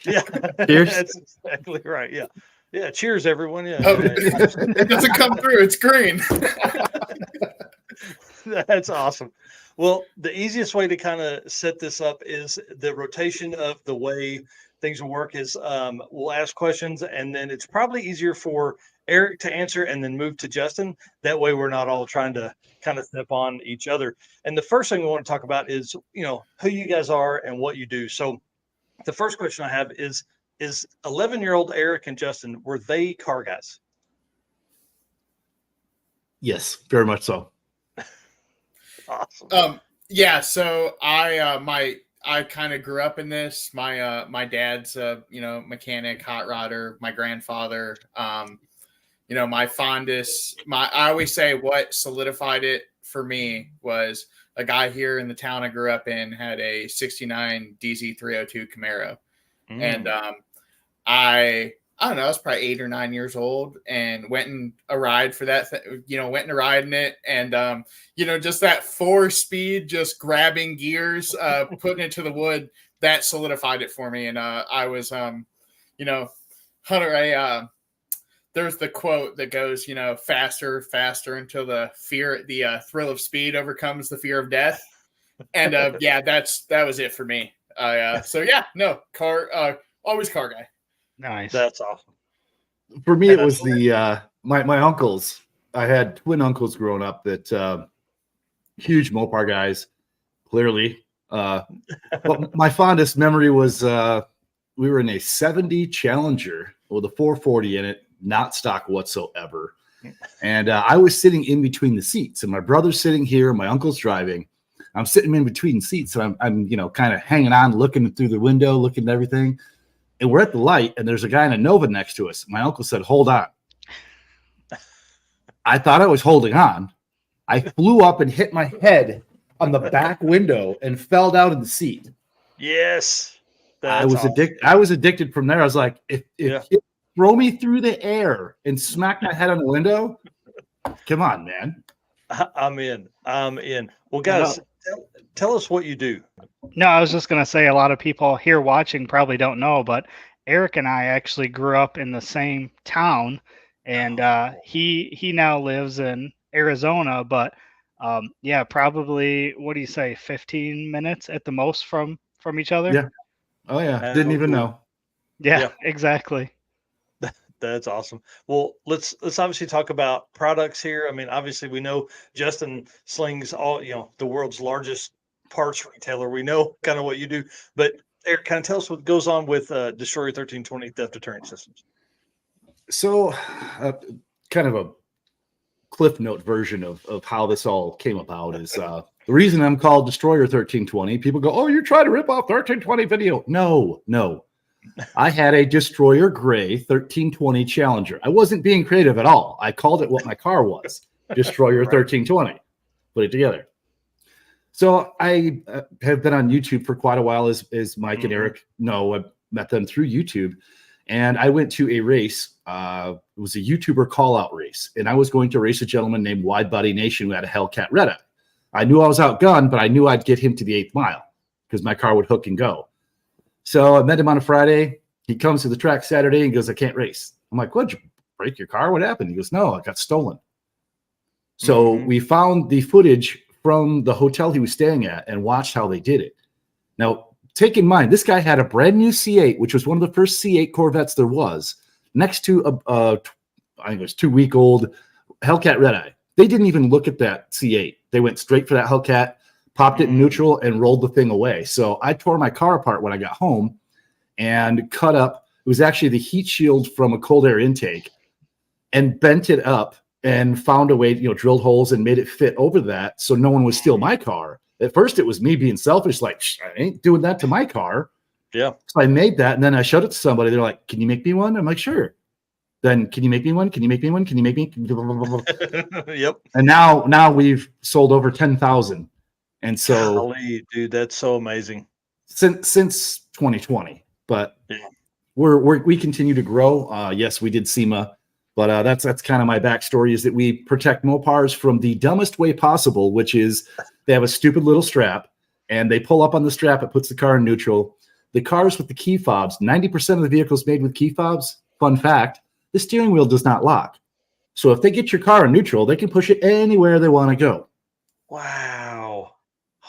Yeah. Cheers. That's exactly right. Yeah. Yeah. Cheers, everyone. Yeah. Oh, it doesn't come through. It's green. That's awesome. Well, the easiest way to kind of set this up is the rotation of the way things will work is we'll ask questions, and then it's probably easier for Eric to answer and then move to Justin. That way we're not all trying to kind of step on each other. And the first thing we want to talk about is, who you guys are and what you do. So the first question I have is 11-year-old Eric and Justin, were they car guys? Yes, very much so. Awesome. Yeah. So I kind of grew up in this. My dad's mechanic, hot rodder. My grandfather, my fondest, I always say what solidified it for me was a guy here in the town I grew up in had a 69 DZ302 Camaro. And I don't know, I was probably 8 or 9 years old and went in a ride for that, went in a ride in it. And, just that 4-speed, just grabbing gears, putting it to the wood, that solidified it for me. And I was, Hunter, there's the quote that goes, faster, faster until the thrill of speed overcomes the fear of death. And that was it for me. Car, always car guy. Nice. That's awesome. For me, it was my uncles. I had twin uncles growing up that huge Mopar guys, clearly. But my fondest memory was we were in a 70 Challenger with a 440 in it, not stock whatsoever. And I was sitting in between the seats, and my brother's sitting here, my uncle's driving. I'm sitting in between seats, so I'm kind of hanging on, looking through the window, looking at everything. And we're at the light, and there's a guy in a Nova next to us. My uncle said, "Hold on." I thought I was holding on. I flew up and hit my head on the back window and fell down in the seat. Yes. I was addicted. I was addicted from there. I was like, if you throw me through the air and smack my head on the window, come on, man. I'm in. Well, guys, tell us what you do. No, I was just going to say a lot of people here watching probably don't know, but Eric and I actually grew up in the same town, and he now lives in Arizona, but probably, what do you say, 15 minutes at the most from each other? Yeah. Oh, yeah. Didn't even know. Yeah, exactly. That's awesome. Well, let's obviously talk about products here. I mean, obviously we know Justin slings all, the world's largest parts retailer. We know kind of what you do, but Eric, kind of tell us what goes on with Destroyer 1320 theft deterrent systems. So kind of a cliff note version of how this all came about is the reason I'm called Destroyer 1320. People go, "Oh, you're trying to rip off 1320 video." No. I had a Destroyer Gray 1320 Challenger. I wasn't being creative at all. I called it what my car was, Destroyer 1320. Put it together. So I have been on YouTube for quite a while, as Mike and Eric know. I met them through YouTube. And I went to a race. It was a YouTuber call-out race. And I was going to race a gentleman named Wide Body Nation who had a Hellcat Red Eye. I knew I was outgunned, but I knew I'd get him to the 8th mile because my car would hook and go. So I met him on a Friday. He comes to the track Saturday and goes, "I can't race." I'm like, "What'd you break your car? What happened?" He goes, "No, I got stolen." So we found the footage from the hotel he was staying at and watched how they did it. Now, take in mind, this guy had a brand new C8, which was one of the first C8 Corvettes there was, next to I think it was 2-week-old Hellcat Red Eye. They didn't even look at that C8. They went straight for that Hellcat, popped it in neutral, and rolled the thing away. So I tore my car apart when I got home and cut up. It was actually the heat shield from a cold air intake, and bent it up and found a way, drilled holes and made it fit over that so no one would steal my car. At first, it was me being selfish, like, I ain't doing that to my car. Yeah. So I made that, and then I showed it to somebody. They're like, "Can you make me one?" I'm like, "Sure." Then, "Can you make me one? Can you make me one? Can you make me?" Yep. And now we've sold over 10,000. And so, golly, dude, that's so amazing. Since 2020, but we continue to grow. Yes, we did SEMA, but that's kind of my backstory, is that we protect Mopars from the dumbest way possible, which is they have a stupid little strap, and they pull up on the strap. It puts the car in neutral. The cars with the key fobs, 90% of the vehicles made with key fobs, fun fact, the steering wheel does not lock. So if they get your car in neutral, they can push it anywhere they want to go. Wow.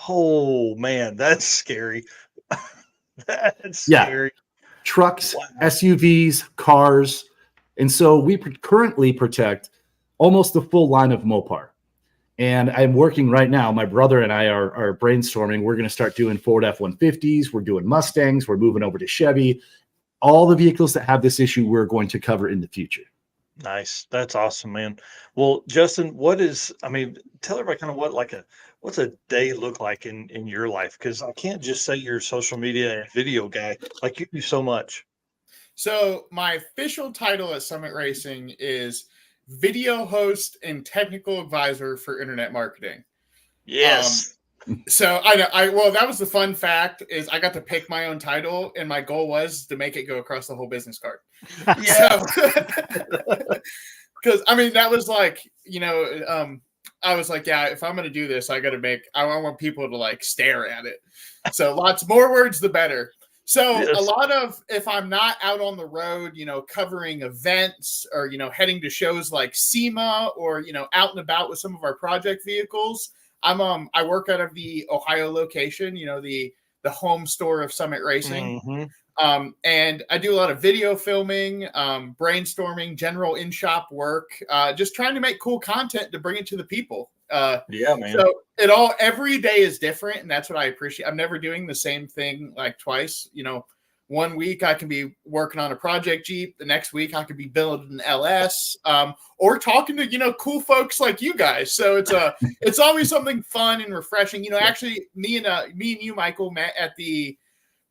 Oh, man, that's scary. That's scary. Trucks, SUVs, cars. And so we currently protect almost the full line of Mopar. And I'm working right now. My brother and I are brainstorming. We're going to start doing Ford F-150s. We're doing Mustangs. We're moving over to Chevy. All the vehicles that have this issue, we're going to cover in the future. Nice. That's awesome, man. Well, Justin, tell everybody kind of what's a day look like in your life? Because I can't just say you're a social media and video guy. Like, you do so much. So my official title at Summit Racing is video host and technical advisor for internet marketing. Yes. So I know. Well, that was the fun fact is I got to pick my own title, and my goal was to make it go across the whole business card. Yeah. Because I mean, that was like, I was like, yeah, if I'm going to do this, I want people to like stare at it. So lots more words, the better. So Yes. a lot of, if I'm not out on the road, covering events or, heading to shows like SEMA or, out and about with some of our project vehicles, I work out of the Ohio location, the home store of Summit Racing. Mm-hmm. And I do a lot of video filming, brainstorming, general in-shop work, just trying to make cool content to bring it to the people. Yeah, man. So every day is different, and that's what I appreciate. I'm never doing the same thing like twice. 1 week I can be working on a project Jeep. The next week I could be building an LS, or talking to cool folks like you guys. So it's always something fun and refreshing. Actually, me and you, Michael, met at the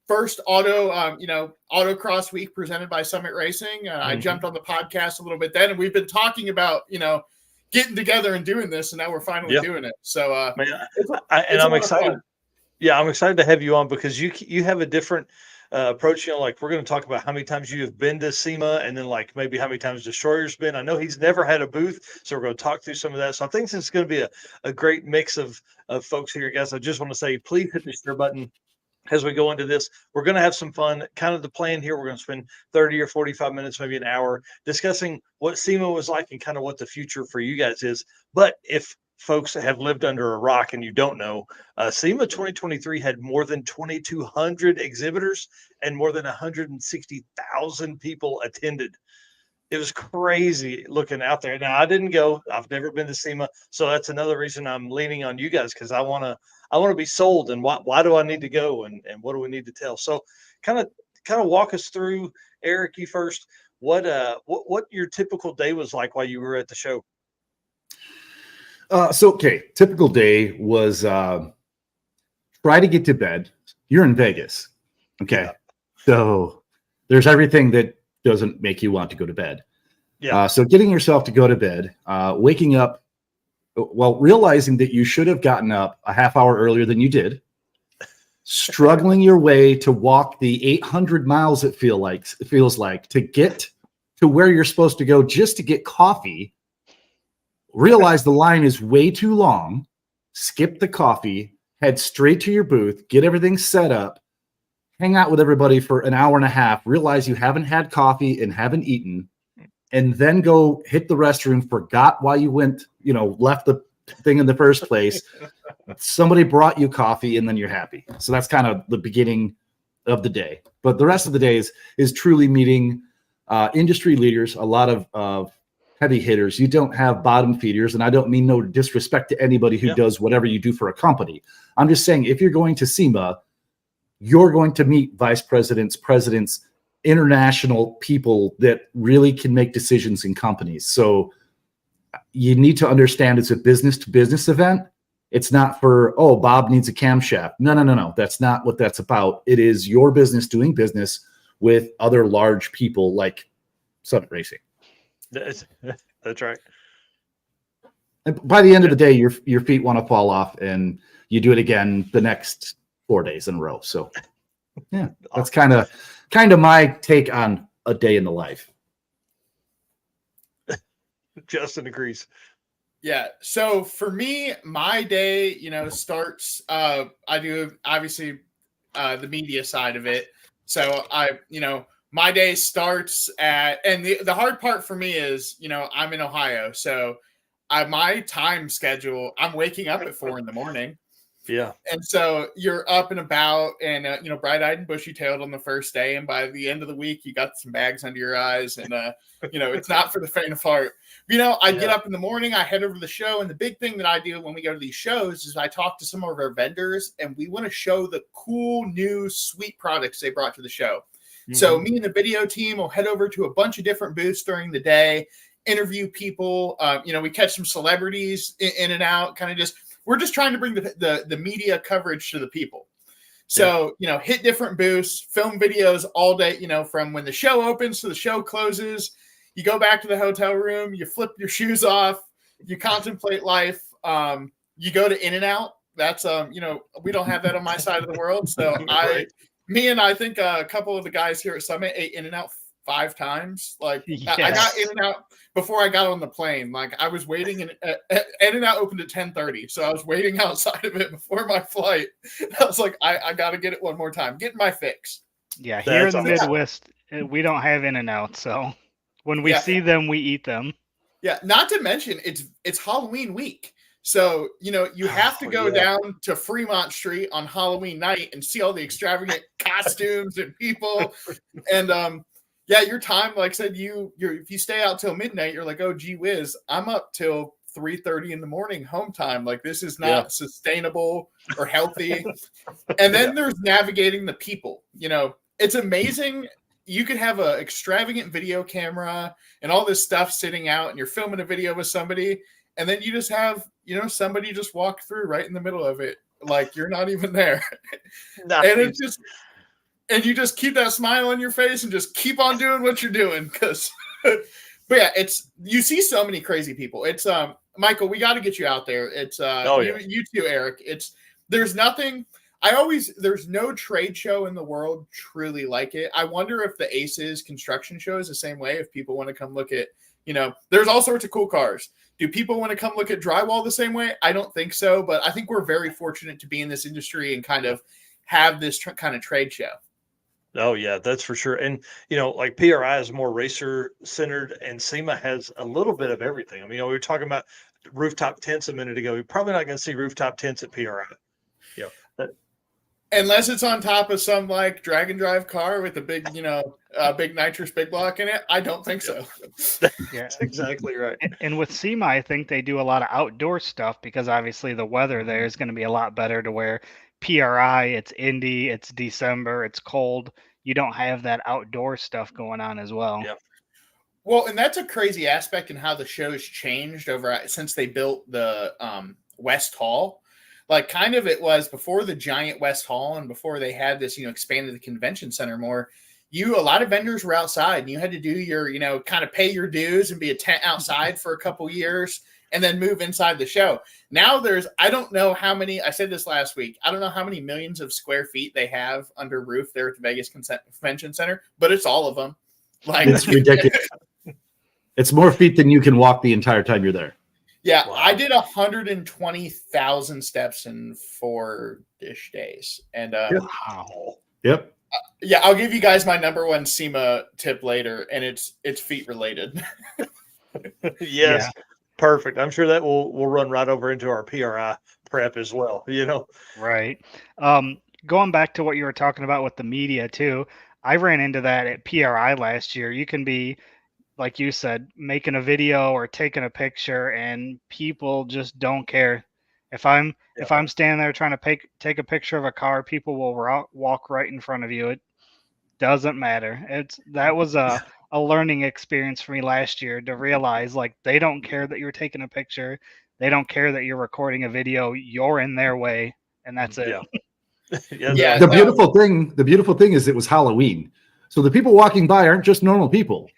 first autocross week presented by Summit Racing. I jumped on the podcast a little bit then, and we've been talking about getting together and doing this, and now we're finally doing it. So I'm excited. Yeah, I'm excited to have you on because you have a different approach. Like we're going to talk about how many times you have been to SEMA, and then like maybe how many times Destroyer's been. I know he's never had a booth, so we're going to talk through some of that. So I think it's going to be a great mix of folks here, guys. I just want to say, please hit the share button. As we go into this, we're going to have some fun. Kind of the plan here, we're going to spend 30 or 45 minutes, maybe an hour, discussing what SEMA was like and kind of what the future for you guys is. But if folks have lived under a rock and you don't know, SEMA 2023 had more than 2,200 exhibitors and more than 160,000 people attended. It was crazy looking out there. Now, I didn't go. I've never been to SEMA, so that's another reason I'm leaning on you guys because I want to be sold. And why do I need to go? And what do we need to tell? So, kind of walk us through, Eric. You first. What your typical day was like while you were at the show? Typical day was try to get to bed. You're in Vegas, okay? Yeah. So there's everything that doesn't make you want to go to bed. Yeah. So getting yourself to go to bed, waking up, realizing that you should have gotten up a half hour earlier than you did, struggling your way to walk the 800 miles it feels like to get to where you're supposed to go just to get coffee, realize the line is way too long, skip the coffee, head straight to your booth, get everything set up, hang out with everybody for an hour and a half, realize you haven't had coffee and haven't eaten, and then go hit the restroom, forgot why you went, left the thing in the first place. Somebody brought you coffee and then you're happy. So that's kind of the beginning of the day. But the rest of the day is truly meeting industry leaders, a lot of heavy hitters. You don't have bottom feeders, and I don't mean no disrespect to anybody who does whatever you do for a company. I'm just saying if you're going to SEMA, you're going to meet vice presidents, presidents, international people that really can make decisions in companies. So you need to understand it's a business-to-business event. It's not for, Bob needs a camshaft. No. That's not what that's about. It is your business doing business with other large people like Summit Racing. That's right. And by the end of the day, your feet want to fall off, and you do it again the next 4 days in a row. So, yeah, that's kind of my take on a day in the life. Justin agrees. Yeah. So for me, my day, starts. I do obviously the media side of it. So my day starts and the hard part for me is, I'm in Ohio, so my time schedule. I'm waking up at 4 a.m. Yeah. And so you're up and about and, bright-eyed and bushy-tailed on the first day. And by the end of the week, you got some bags under your eyes. And, it's not for the faint of heart. I get up in the morning, I head over to the show. And the big thing that I do when we go to these shows is I talk to some of our vendors. And we want to show the cool, new, sweet products they brought to the show. Mm-hmm. So me and the video team will head over to a bunch of different booths during the day, interview people. We catch some celebrities in and out, we're just trying to bring the media coverage to the people. So, hit different booths, film videos all day, from when the show opens to the show closes, you go back to the hotel room, you flip your shoes off, you contemplate life. You go to In-N-Out. That's we don't have that on my side of the world. So I think a couple of the guys here at Summit ate In-N-Out 5 times. Like I got In-N-Out before I got on the plane. Like I was waiting, and In-N-Out opened at 10:30, so I was waiting outside of it before my flight. I was like, I got to get it one more time, get my fix. Yeah, here in the Midwest, we don't have In-N-Out, so when we see them, we eat them. Yeah, not to mention it's Halloween week. So, you have to go down to Fremont Street on Halloween night and see all the extravagant costumes and people. And your time, like I said, if you stay out till midnight, you're like, oh, gee whiz, I'm up till 3:30 in the morning home time. Like, this is not sustainable or healthy. And then there's navigating the people. It's amazing. You could have an extravagant video camera and all this stuff sitting out, and you're filming a video with somebody, and then you just have, somebody just walk through right in the middle of it. Like you're not even there. And you just keep that smile on your face and just keep on doing what you're doing. But yeah, you see so many crazy people. It's, Michael, we got to get you out there. It's, you too, Eric. There's no trade show in the world truly like it. I wonder if the Aces construction show is the same way. If people want to come look at, there's all sorts of cool cars. Do people want to come look at drywall the same way? I don't think so, but I think we're very fortunate to be in this industry and kind of have this kind of trade show. Oh yeah, that's for sure. And like PRI is more racer centered, and SEMA has a little bit of everything. I mean, we were talking about rooftop tents a minute ago. You're probably not going to see rooftop tents at PRI. Unless it's on top of some like drag and drive car with a big, big nitrous big block in it. I don't think so. That's exactly right. And with SEMA, I think they do a lot of outdoor stuff because obviously the weather there is going to be a lot better to where PRI, it's Indy, it's December, it's cold. You don't have that outdoor stuff going on as well. Yeah. Well, and that's a crazy aspect in how the show's changed since they built the West Hall. Like kind of it was before the giant West Hall and before they had this, expanded the convention center more, a lot of vendors were outside and you had to do your, kind of pay your dues and be a tent outside for a couple years and then move inside the show. Now I don't know how many, I said this last week, I don't know how many millions of square feet they have under roof there at the Vegas Convention Center, but it's all of them. Like it's ridiculous. It's more feet than you can walk the entire time you're there. Yeah, wow. I did 120,000 steps in 4-ish days. And wow. Yep. Yeah, I'll give you guys my number one SEMA tip later, and it's feet related. Yes. Yeah. Perfect. I'm sure that will run right over into our PRI prep as well, Right. Going back to what you were talking about with the media too, I ran into that at PRI last year. You can be, like you said, making a video or taking a picture and people just don't care. If I'm standing there trying to take a picture of a car, people will walk right in front of you. It doesn't matter. That was a learning experience for me last year to realize like they don't care that you're taking a picture. They don't care that you're recording a video. You're in their way, and that's it. Yeah. The beautiful thing is it was Halloween. So the people walking by aren't just normal people.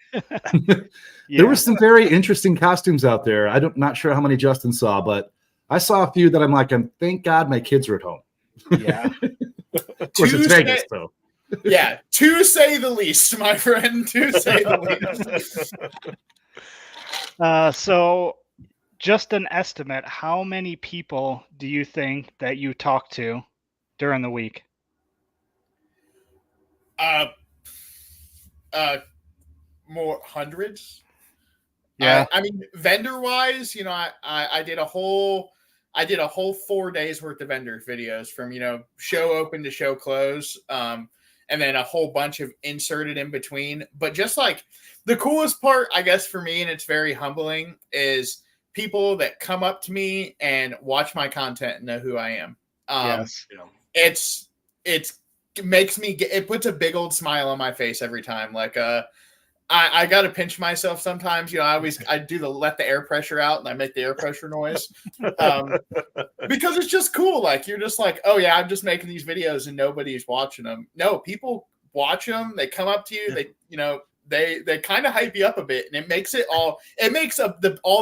There were some very interesting costumes out there. Not sure how many Justin saw, but I saw a few that I'm like, thank God my kids are at home. Yeah. Of course, it's Vegas, though. Yeah, to say the least, my friend, to say the least. So just an estimate, how many people do you think that you talk to during the week? More hundreds. Yeah. I mean, vendor wise, I did a whole 4 days worth of vendor videos from, show open to show close. And then a whole bunch of inserted in between. But just like the coolest part, I guess, for me, and it's very humbling, is people that come up to me and watch my content and know who I am. Yes. It makes me it puts a big old smile on my face every time. Like, I got to pinch myself sometimes. I do the let the air pressure out and I make the air pressure noise because it's just cool. Like you're just like, oh yeah, I'm just making these videos and nobody's watching them. No, people watch them. They come up to you. They, they kind of hype you up a bit, and it makes all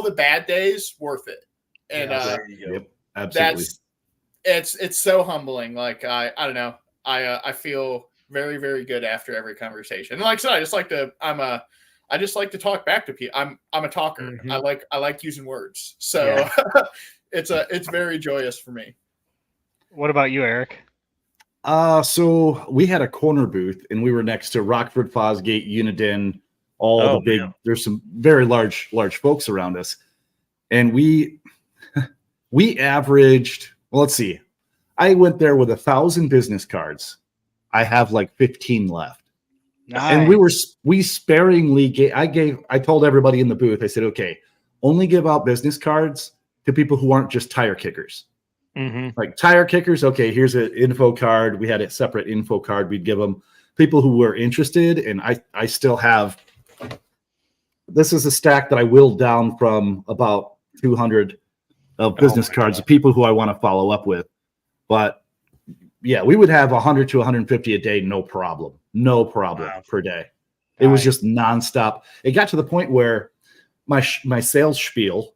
the bad days worth it. And there you go. Yep, absolutely. It's so humbling. Like I don't know. I feel very, very good after every conversation. And like I said, I just like to talk back to people. I'm a talker. Mm-hmm. I like using words. So it's very joyous for me. What about you, Eric? So we had a corner booth, and we were next to Rockford, Fosgate, Uniden, the big. Man. There's some very large folks around us, and we averaged. Well, let's see. I went there with 1,000 business cards. I have like 15 left, and we sparingly I told everybody in the booth. I said, okay, only give out business cards to people who aren't just tire kickers. Mm-hmm. Like tire kickers, okay, here's an info card. We had a separate info card. We'd give them people who were interested, and I still have. This is a stack that I whittled down from about 200 of business cards of people who I want to follow up with. But yeah, we would have 100 to 150 a day, no problem per day. It was just nonstop. It got to the point where my sales spiel.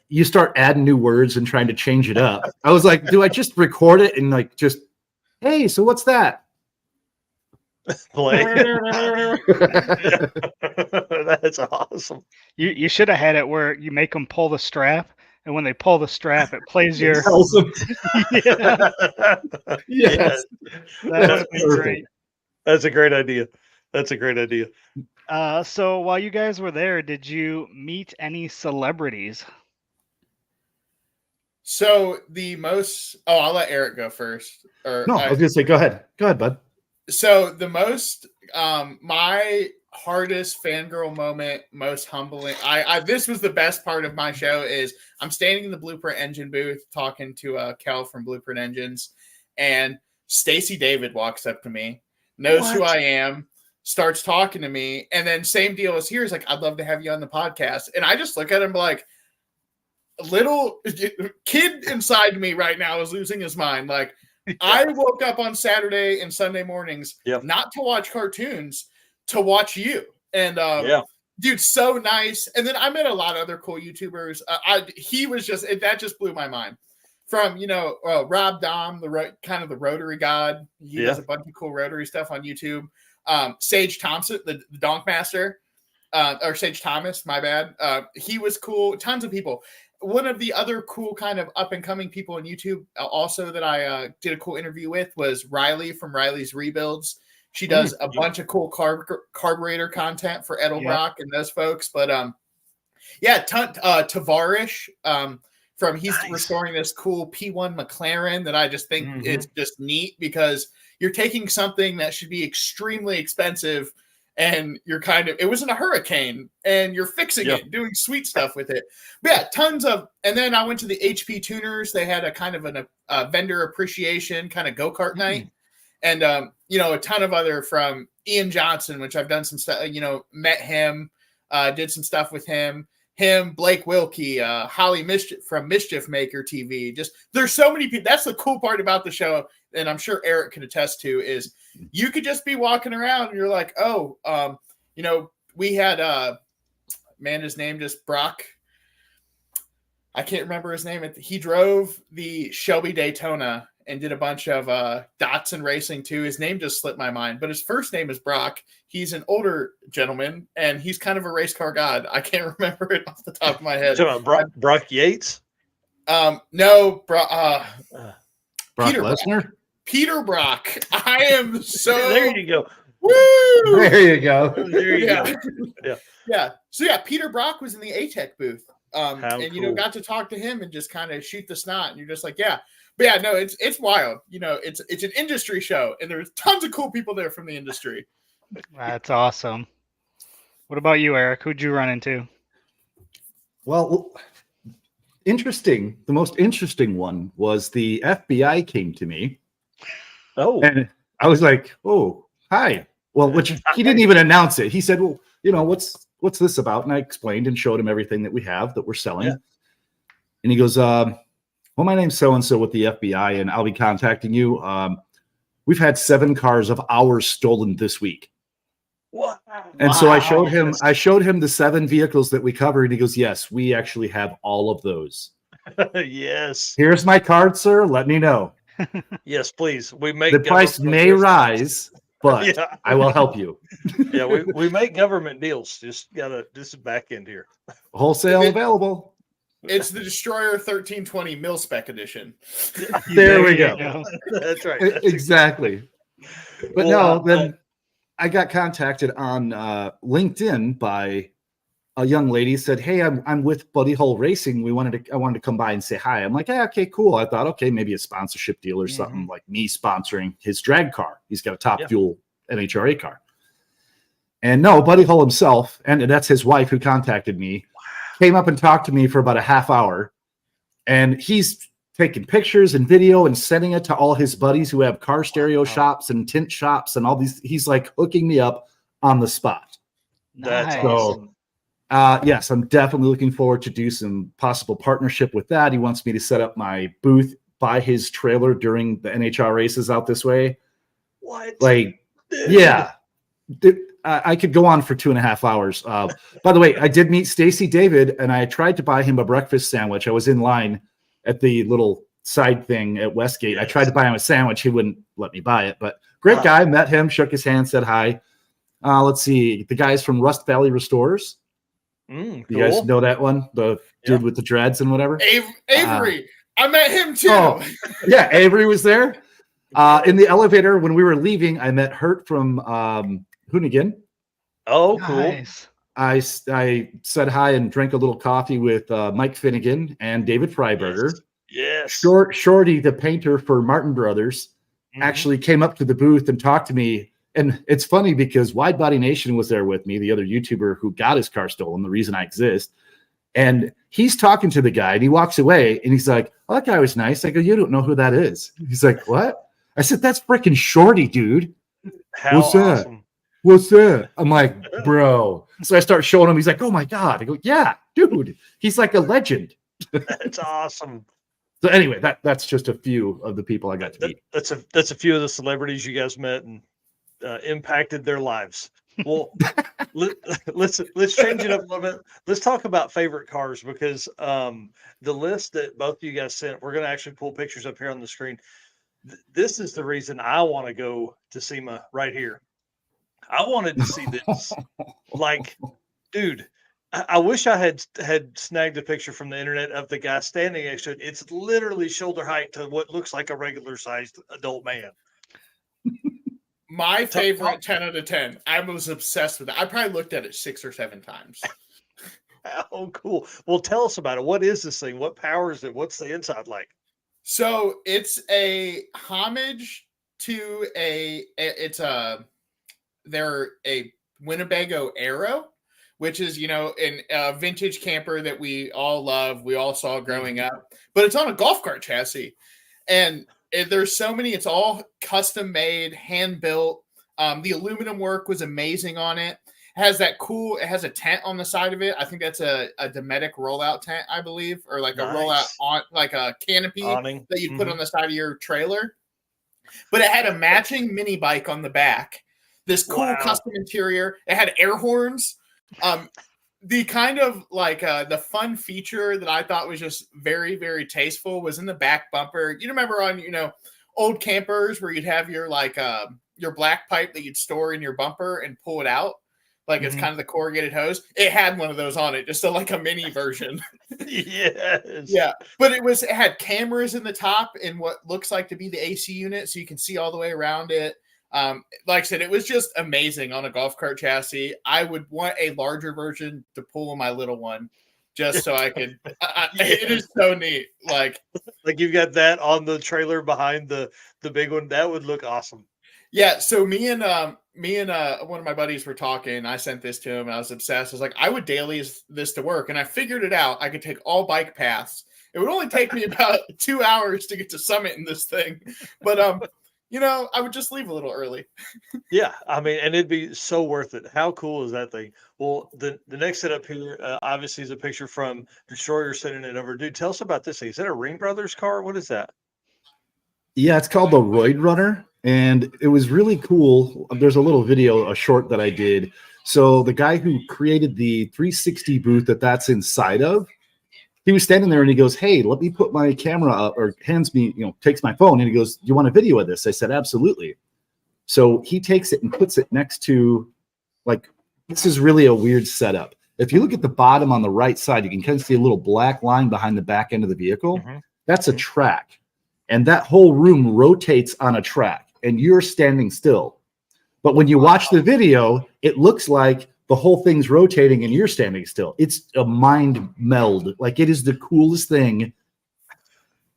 You start adding new words and trying to change it up. I was like, do I just record it and like just, hey, so what's that? Play. That's awesome. You should have had it where you make them pull the strap, and when they pull the strap, it plays your. Yes. That would be great. That's a great idea. That's a great idea. So while you guys were there, did you meet any celebrities? So I'll let Eric go first. I was gonna say, go ahead, bud. So the most, my hardest fangirl moment, most humbling. This was the best part of my show is I'm standing in the Blueprint Engine booth talking to Kel from Blueprint Engines, and Stacy David walks up to me, knows who I am, starts talking to me, and then same deal as here. He's like, I'd love to have you on the podcast. And I just look at him like, little kid inside me right now is losing his mind. Like, I woke up on Saturday and Sunday mornings not to watch cartoons, to watch you. And dude, so nice. And then I met a lot of other cool YouTubers. He was that just blew my mind. From Rob Dom, the Rotary God. He does a bunch of cool Rotary stuff on YouTube. Sage Thompson, the Donk Master, or Sage Thomas, my bad. He was cool. Tons of people. One of the other cool kind of up and coming people on YouTube also that I did a cool interview with was Riley from Riley's Rebuilds. She does a bunch of cool carburetor content for Edelbrock and those folks. But Tavarish from he's restoring this cool P1 McLaren that I just think is just neat because you're taking something that should be extremely expensive and you're it was in a hurricane and you're fixing it, doing sweet stuff with it. But yeah, tons of, and then I went to the HP Tuners. They had a kind of a vendor appreciation kind of go-kart night. And, a ton of other from Ian Johnson, which I've done some stuff, met him, did some stuff with him, Blake Wilkie, Holly from Mischief Maker TV. Just, there's so many people. That's the cool part about the show. And I'm sure Eric can attest to is you could just be walking around and you're like, we had, his name just Brock. I can't remember his name. He drove the Shelby Daytona and did a bunch of Datsun racing too. His name just slipped my mind, but his first name is Brock. He's an older gentleman and he's kind of a race car god. I can't remember it off the top of my head. Brock Yates? No, Brock Lesnar? Peter Brock. I am so. There you go. Woo! There you go. There you go. Yeah. So Peter Brock was in the ATEC booth. And cool. got to talk to him and just kind of shoot the snot. And you're just like, yeah. But yeah, no, it's wild. It's an industry show, and there's tons of cool people there from the industry. That's awesome. What about you, Eric? Who'd you run into? Well, interesting. The most interesting one was the FBI came to me. Oh, and I was like, "Oh, hi." Well, which he didn't even announce it. He said, "Well, what's this about?" And I explained and showed him everything that we have that we're selling. Yeah. And he goes, "Well, my name's so-and-so with the FBI, and I'll be contacting you. We've had 7 cars of ours stolen this week." What? And so Wow. I showed him the 7 vehicles that we covered. And he goes, yes, we actually have all of those. Yes. Here's my card, sir. Let me know. Yes, please. We make The price government may deals. rise, but Yeah. I will help you. Yeah, we make government deals. Just gotta this is back end here. Wholesale available. It's the Destroyer 1320 mil spec edition. There we you go. That's right. That's Exactly. But Well, no, then I got contacted on LinkedIn by a young lady. Said, "Hey, I'm with Buddy Hole Racing. I wanted to come by and say hi." I'm like, "Yeah, okay, cool." I thought, okay, maybe a sponsorship deal or something, like me sponsoring his drag car. He's got a Top Fuel NHRA car. And no, Buddy Hole himself, and that's his wife who contacted me, came up and talked to me for about a half hour, and he's taking pictures and video and sending it to all his buddies who have car stereo shops and tint shops and all these. He's like hooking me up on the spot. That's Nice. awesome. Yes, I'm definitely looking forward to do some possible partnership with that. He wants me to set up my booth by his trailer during the NHR races out this way. What? Like, yeah. I could go on for 2.5 hours. By the way, I did meet Stacy David, and I tried to buy him a breakfast sandwich. I was in line at the little side thing at Westgate. I tried to buy him a sandwich. He wouldn't let me buy it, but great guy. Met him, shook his hand, said hi. Let's see. The guys from Rust Valley Restorers. Cool. You guys know that one? The dude with the dreads and whatever? Avery. I met him too. Oh, yeah, Avery was there. In the elevator, when we were leaving, I met Hurt from Hoonigan. Oh, cool. Nice. I said hi and drank a little coffee with Mike Finnegan and David Freiberger. Yes. Shorty, the painter for Martin Brothers, actually came up to the booth and talked to me. And it's funny because Wide Body Nation was there with me, the other YouTuber who got his car stolen, the reason I exist. And he's talking to the guy and he walks away and he's like, "Oh, that guy was nice." I go, "You don't know who that is." He's like, "What?" I said, "That's freaking Shorty, dude." What's that? What's that? I'm like, "Bro." So I start showing him. He's like, "Oh my God." I go, "Yeah, dude. He's like a legend." That's awesome. So anyway, that's just a few of the people I got to meet. That's a few of the celebrities you guys met and impacted their lives. Well, let's change it up a little bit. Let's talk about favorite cars because the list that both of you guys sent, we're going to actually pull pictures up here on the screen. This is the reason I want to go to SEMA right here. I wanted to see this. Like, dude, I wish I had snagged a picture from the internet of the guy standing next to it. It's literally shoulder height to what looks like a regular sized adult man. My favorite 10 out of 10. I was obsessed with it. I probably looked at it 6 or 7 times. Oh, cool. Well, tell us about it. What is this thing? What powers it? What's the inside like? So it's a homage to they're a Winnebago Arrow, which is, a vintage camper that we all love. We all saw growing up, but it's on a golf cart chassis. And there's so many, it's all custom made, hand built. The aluminum work was amazing on it. It has a tent on the side of it. I think that's a Dometic rollout tent, I believe, or like a rollout on like a canopy awning that you put on the side of your trailer. But it had a matching mini bike on the back. This cool custom interior. It had air horns. The kind of like the fun feature that I thought was just very, very tasteful was in the back bumper. You remember on, old campers where you'd have your like your black pipe that you'd store in your bumper and pull it out. Like it's kind of the corrugated hose. It had one of those on it, just like a mini version. Yes. Yeah. But it had cameras in the top and what looks like to be the AC unit. So you can see all the way around it. Like I said, it was just amazing on a golf cart chassis. I would want a larger version to pull my little one just so I could. It is so neat. Like you've got that on the trailer behind the big one. That would look awesome. Yeah. So me and one of my buddies were talking. I sent this to him. And I was obsessed. I was like, I would daily this to work, and I figured it out. I could take all bike paths. It would only take me about 2 hours to get to Summit in this thing, but I would just leave a little early. Yeah, I mean, and it'd be so worth it. How cool is that thing? Well, the next setup here, obviously, is a picture from Destroyer sending it over. Dude, tell us about this thing. Is that a Ring Brothers car? What is that? Yeah, it's called the Roid Runner. and it was really cool. There's a little video, a short that I did. So the guy who created the 360 booth that's inside of, he was standing there and he goes, "Hey, let me put my camera up," or hands me, takes my phone and he goes, "Do you want a video of this?" I said, "Absolutely." So he takes it and puts it next to, like, this is really a weird setup. If you look at the bottom on the right side, you can kind of see a little black line behind the back end of the vehicle. Mm-hmm. That's a track. And that whole room rotates on a track and you're standing still. But when you watch the video, it looks like the whole thing's rotating and you're standing still. It's a mind meld. Like, it is the coolest thing.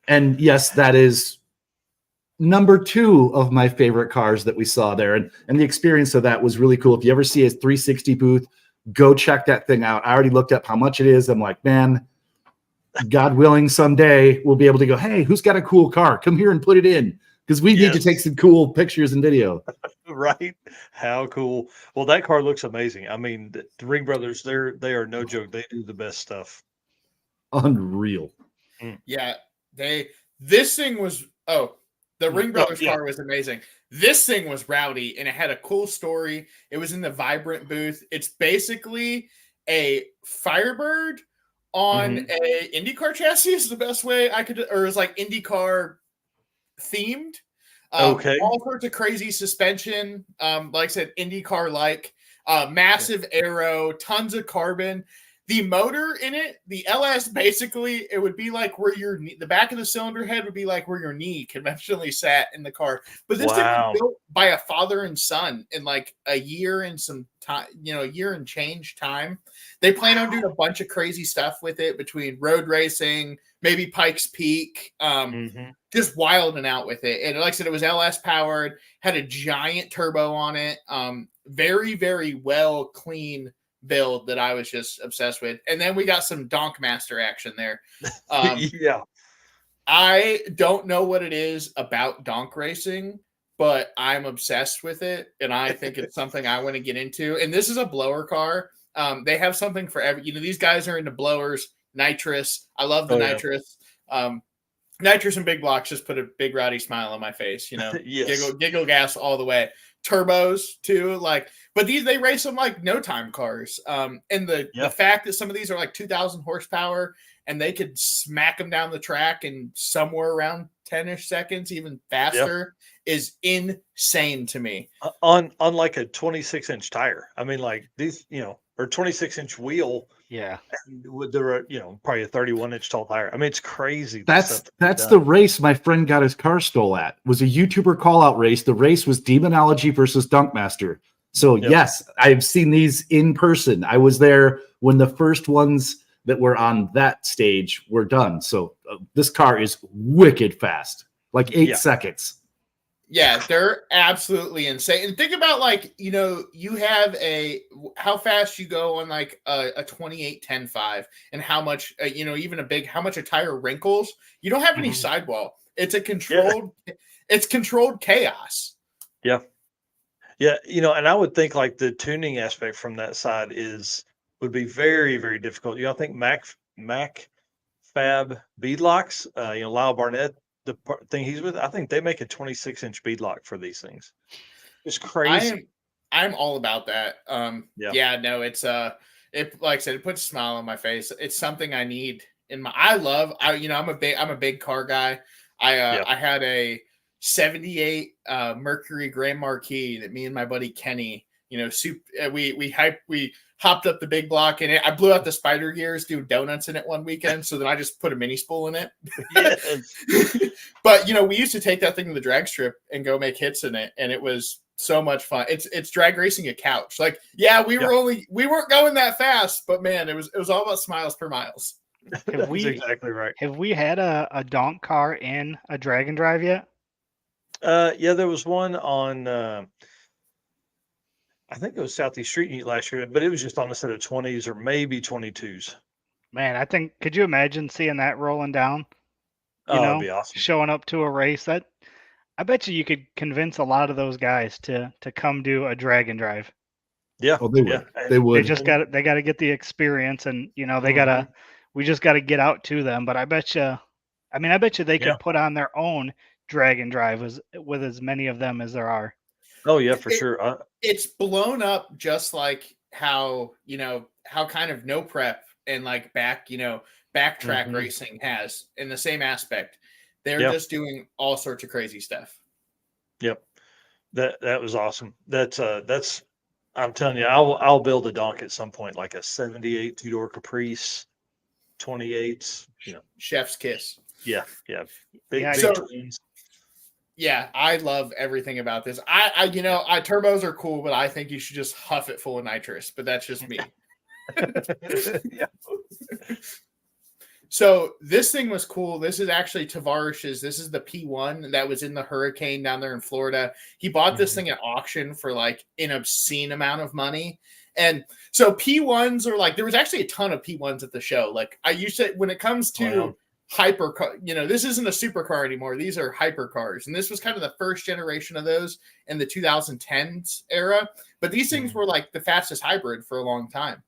And yes, that is number 2 of my favorite cars that we saw there. And the experience of that was really cool. If you ever see a 360 booth, go check that thing out. I already looked up how much it is. I'm like, man, God willing, someday we'll be able to go, "Hey, who's got a cool car? Come here and put it in." Because we need to take some cool pictures and video. Right. How cool. Well, that car looks amazing. I mean, the Ring Brothers, they are no joke. They do the best stuff. Unreal. Yeah. This thing was, the Ring Brothers car was amazing. This thing was rowdy and it had a cool story. It was in the Vibrant booth. It's basically a Firebird on a IndyCar chassis is the best way I could, or it's like IndyCar themed. Okay. All sorts of crazy suspension. Like I said, IndyCar like massive aero, tons of carbon. The motor in it, the LS, basically, it would be like where the back of the cylinder head would be like where your knee conventionally sat in the car. But this thing was built by a father and son in like a year and some time, a year and change time. They plan on doing a bunch of crazy stuff with it between road racing, maybe Pikes Peak, just wilding out with it. And like I said, it was LS powered, had a giant turbo on it, very, very well clean build that I was just obsessed with. And then we got some Donk Master action there. Yeah. I don't know what it is about donk racing, but I'm obsessed with it. And I think it's something I want to get into. And this is a blower car. They have something for every, these guys are into blowers, nitrous. I love the nitrous. Nitrous and big blocks just put a big rowdy smile on my face, Yes. giggle gas all the way. Turbos too, but they race them like no time cars. And the fact that some of these are like 2,000 horsepower and they could smack them down the track in somewhere around 10-ish seconds, even faster, is insane to me. On like a 26-inch tire. I mean, like these, or 26-inch wheel. Yeah. With the, probably a 31-inch tall tire. I mean, it's crazy. That's the race my friend got his car stole at. It was a YouTuber call-out race. The race was Demonology versus Dunkmaster. So yes, I've seen these in person. I was there when the first ones that were on that stage were done. So this car is wicked fast, like 8 seconds. Yeah, they're absolutely insane. And think about you have how fast you go on like a 28-10-5 and how much, how much a tire wrinkles. You don't have any sidewall. It's a controlled, it's controlled chaos. Yeah. Yeah. And I would think like the tuning aspect from that side would be very, very difficult. I think Mac Fab beadlocks, Lyle Barnett, the thing he's with, I think they make a 26-inch beadlock for these things. It's crazy. I'm all about that. It's it, like I said, it puts a smile on my face. It's something I need in my. I'm a big car guy. I had a 78 Mercury Grand Marquis that me and my buddy Kenny, we hopped up the big block in it. I blew out the spider gears, doing donuts in it one weekend. So then I just put a mini spool in it. But we used to take that thing to the drag strip and go make hits in it, and it was so much fun. It's drag racing a couch. We weren't going that fast, but man, it was all about smiles per miles. That's exactly right. Have we had a donk car in a drag and drive yet? There was one on. I think it was Southeast Street-N-Yeet last year, but it was just on a set of 20s or maybe 22s. Man, could you imagine seeing that rolling down? That'd be awesome. Showing up to a race. I bet you could convince a lot of those guys to come do a drag and drive. Yeah. Oh, they would. Yeah. They would. They got to get the experience, and we just got to get out to them. But I bet you they could put on their own drag and drive with as many of them as there are. Oh yeah, for sure. It's blown up just like how kind of no prep and like backtrack racing has in the same aspect. They're just doing all sorts of crazy stuff. Yep. That was awesome. That's I'm telling you, I'll build a donk at some point, like a 78 two-door Caprice, 28s, chef's kiss. Yeah. Big twins. Yeah, I love everything about this. I turbos are cool, but I think you should just huff it full of nitrous, but that's just me. Yeah. So this thing was cool. This is actually Tavares's. This is the P1 that was in the hurricane down there in Florida. He bought this thing at auction for like an obscene amount of money. And so P1s are like, there was actually a ton of P1s at the show. Like I used to, when it comes to hypercar, this isn't a supercar anymore. These are hypercars. And this was kind of the first generation of those in the 2010s era. But these things were like the fastest hybrid for a long time.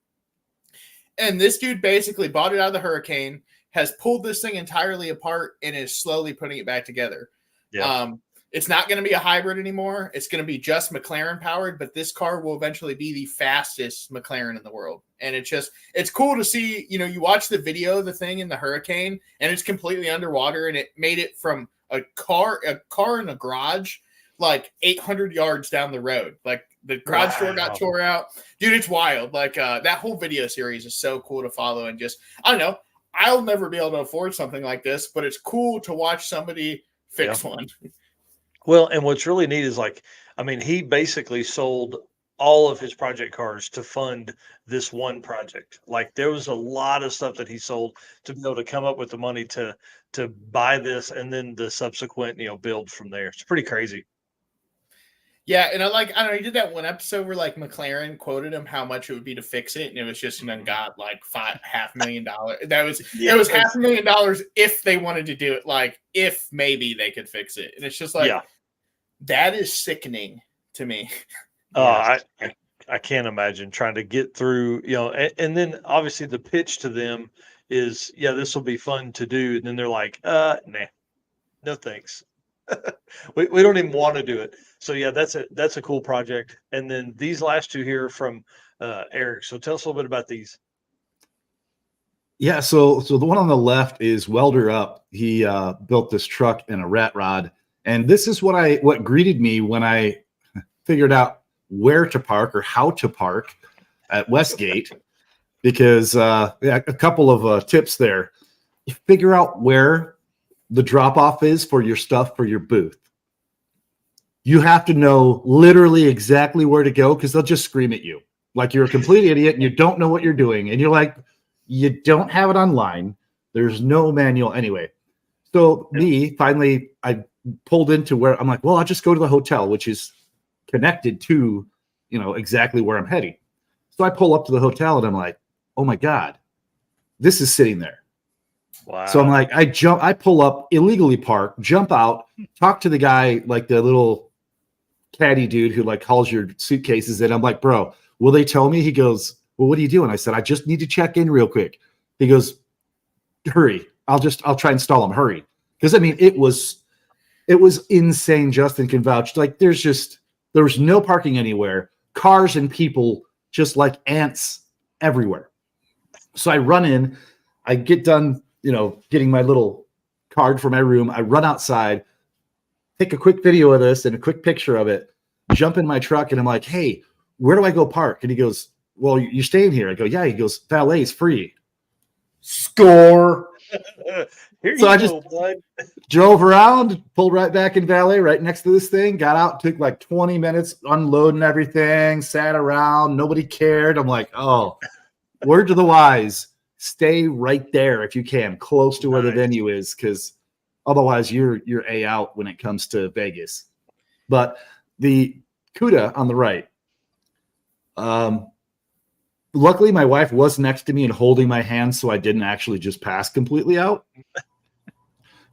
And this dude basically bought it out of the hurricane, has pulled this thing entirely apart, and is slowly putting it back together. Yeah. It's not going to be a hybrid anymore. It's going to be just McLaren powered, but this car will eventually be the fastest McLaren in the world. And it's cool to see, you watch the video of the thing in the hurricane and it's completely underwater, and it made it from a car in a garage, like 800 yards down the road. Like the garage door got tore out. Dude, it's wild. Like that whole video series is so cool to follow, and just, I don't know, I'll never be able to afford something like this, but it's cool to watch somebody fix one. Well, and what's really neat is he basically sold all of his project cars to fund this one project. Like there was a lot of stuff that he sold to be able to come up with the money to buy this, and then the subsequent, build from there. It's pretty crazy. Yeah, and I don't know, he did that one episode where like McLaren quoted him how much it would be to fix it, and it was just got like $500,000. That was it was $500,000 if they wanted to do it, like if maybe they could fix it. And it's just like that is sickening to me. I can't imagine trying to get through, and then obviously the pitch to them is, this will be fun to do, and then they're like, nah, no thanks. we don't even want to do it. So that's a cool project. And then these last two here from Eric. So tell us a little bit about these. Yeah, so the one on the left is Welder Up. He built this truck in a rat rod, and this is what greeted me when I figured out where to park or how to park at Westgate, because a couple of tips there. You figure out where the drop-off is for your stuff for your booth. You have to know literally exactly where to go, because they'll just scream at you like you're a complete idiot and you don't know what you're doing. And you're like, you don't have it online. There's no manual anyway. So finally, I pulled into where I'm like, well, I'll just go to the hotel, which is connected to, exactly where I'm heading. So I pull up to the hotel and I'm like, oh my God, this is sitting there. Wow. So I'm like, I pull up, illegally park, jump out, talk to the guy, like the little caddy dude who like hauls your suitcases in. I'm like, bro, will they tow me? He goes, well, what are you doing? I said, I just need to check in real quick. He goes, hurry. I'll try and stall him. Hurry. Because it was insane. Justin can vouch. Like there was no parking anywhere. Cars and people just like ants everywhere. So I run in, I get done, getting my little card for my room. I run outside, take a quick video of this and a quick picture of it, jump in my truck, and I'm like, hey, where do I go park? And he goes, well, you're staying here. I go, yeah. He goes, valet is free. Score. So I just drove around, pulled right back in valet, right next to this thing, got out, took like 20 minutes unloading everything, sat around, nobody cared. I'm like, oh, word to the wise, stay right there if you can, close to where the venue is, because otherwise you're A out when it comes to Vegas. But the CUDA on the right, luckily my wife was next to me and holding my hand, so I didn't actually just pass completely out.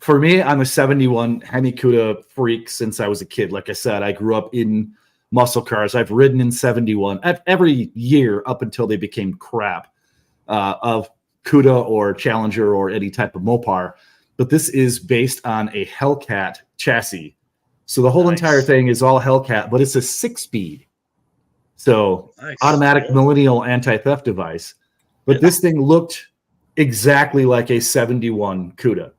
For me, I'm a 71 Hemi CUDA freak since I was a kid. Like I said, I grew up in muscle cars. I've ridden in 71 every year up until they became crap, of CUDA or Challenger or any type of Mopar. but this is based on a Hellcat chassis. So the whole Nice. entire thing is all Hellcat, but it's a 6-speed. So Nice. automatic Yeah. millennial anti-theft device. But Yeah. this thing looked exactly like a 71 CUDA.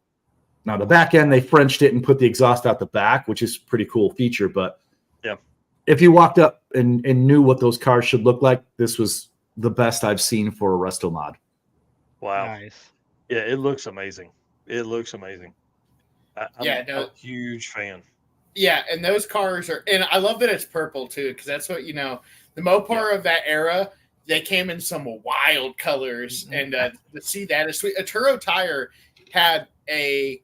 Now the back end, they Frenched it and put the exhaust out the back, which is a pretty cool feature. But Yeah. if you walked up and knew what those cars should look like, this was the best I've seen for a resto mod. Wow. Nice. Yeah, it looks amazing. It looks amazing. I'm a huge fan. Yeah, and those cars are, and I love that it's purple too, because that's what, the Mopar of that era, they came in some wild colors, and to see that is sweet. A Turo Tire had it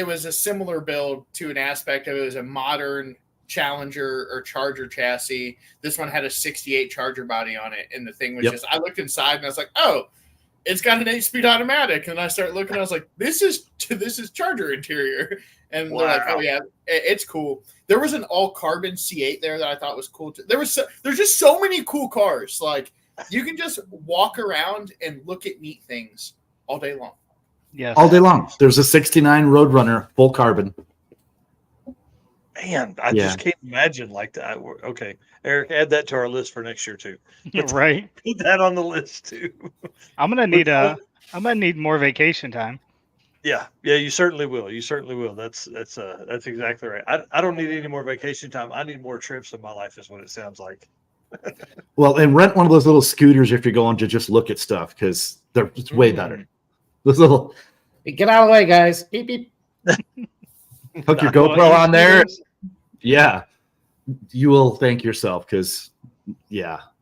was a similar build to an aspect of it. Was a modern Challenger or Charger chassis. This one had a 68 Charger body on it, and the thing was just, I looked inside and I was like, oh, it's got an 8-speed automatic, and I started looking. I was like, "This is Charger interior," and they're like, "Oh yeah, it's cool." There was an all carbon C8 there that I thought was cool too. There's just so many cool cars. Like you can just walk around and look at neat things all day long. Yes. All day long. There's a 69 Roadrunner, full carbon. Man, I just can't imagine like that. Okay, Eric, add that to our list for next year too. Right. Put that on the list too. I'm gonna need more vacation time. Yeah, you certainly will. You certainly will. That's exactly right. I don't need any more vacation time. I need more trips in my life, is what it sounds like. Well, and rent one of those little scooters if you're going to just look at stuff, because it's way better. Those little Get out of the way, guys. Beep beep. hook your GoPro on there. Yeah, you will thank yourself, because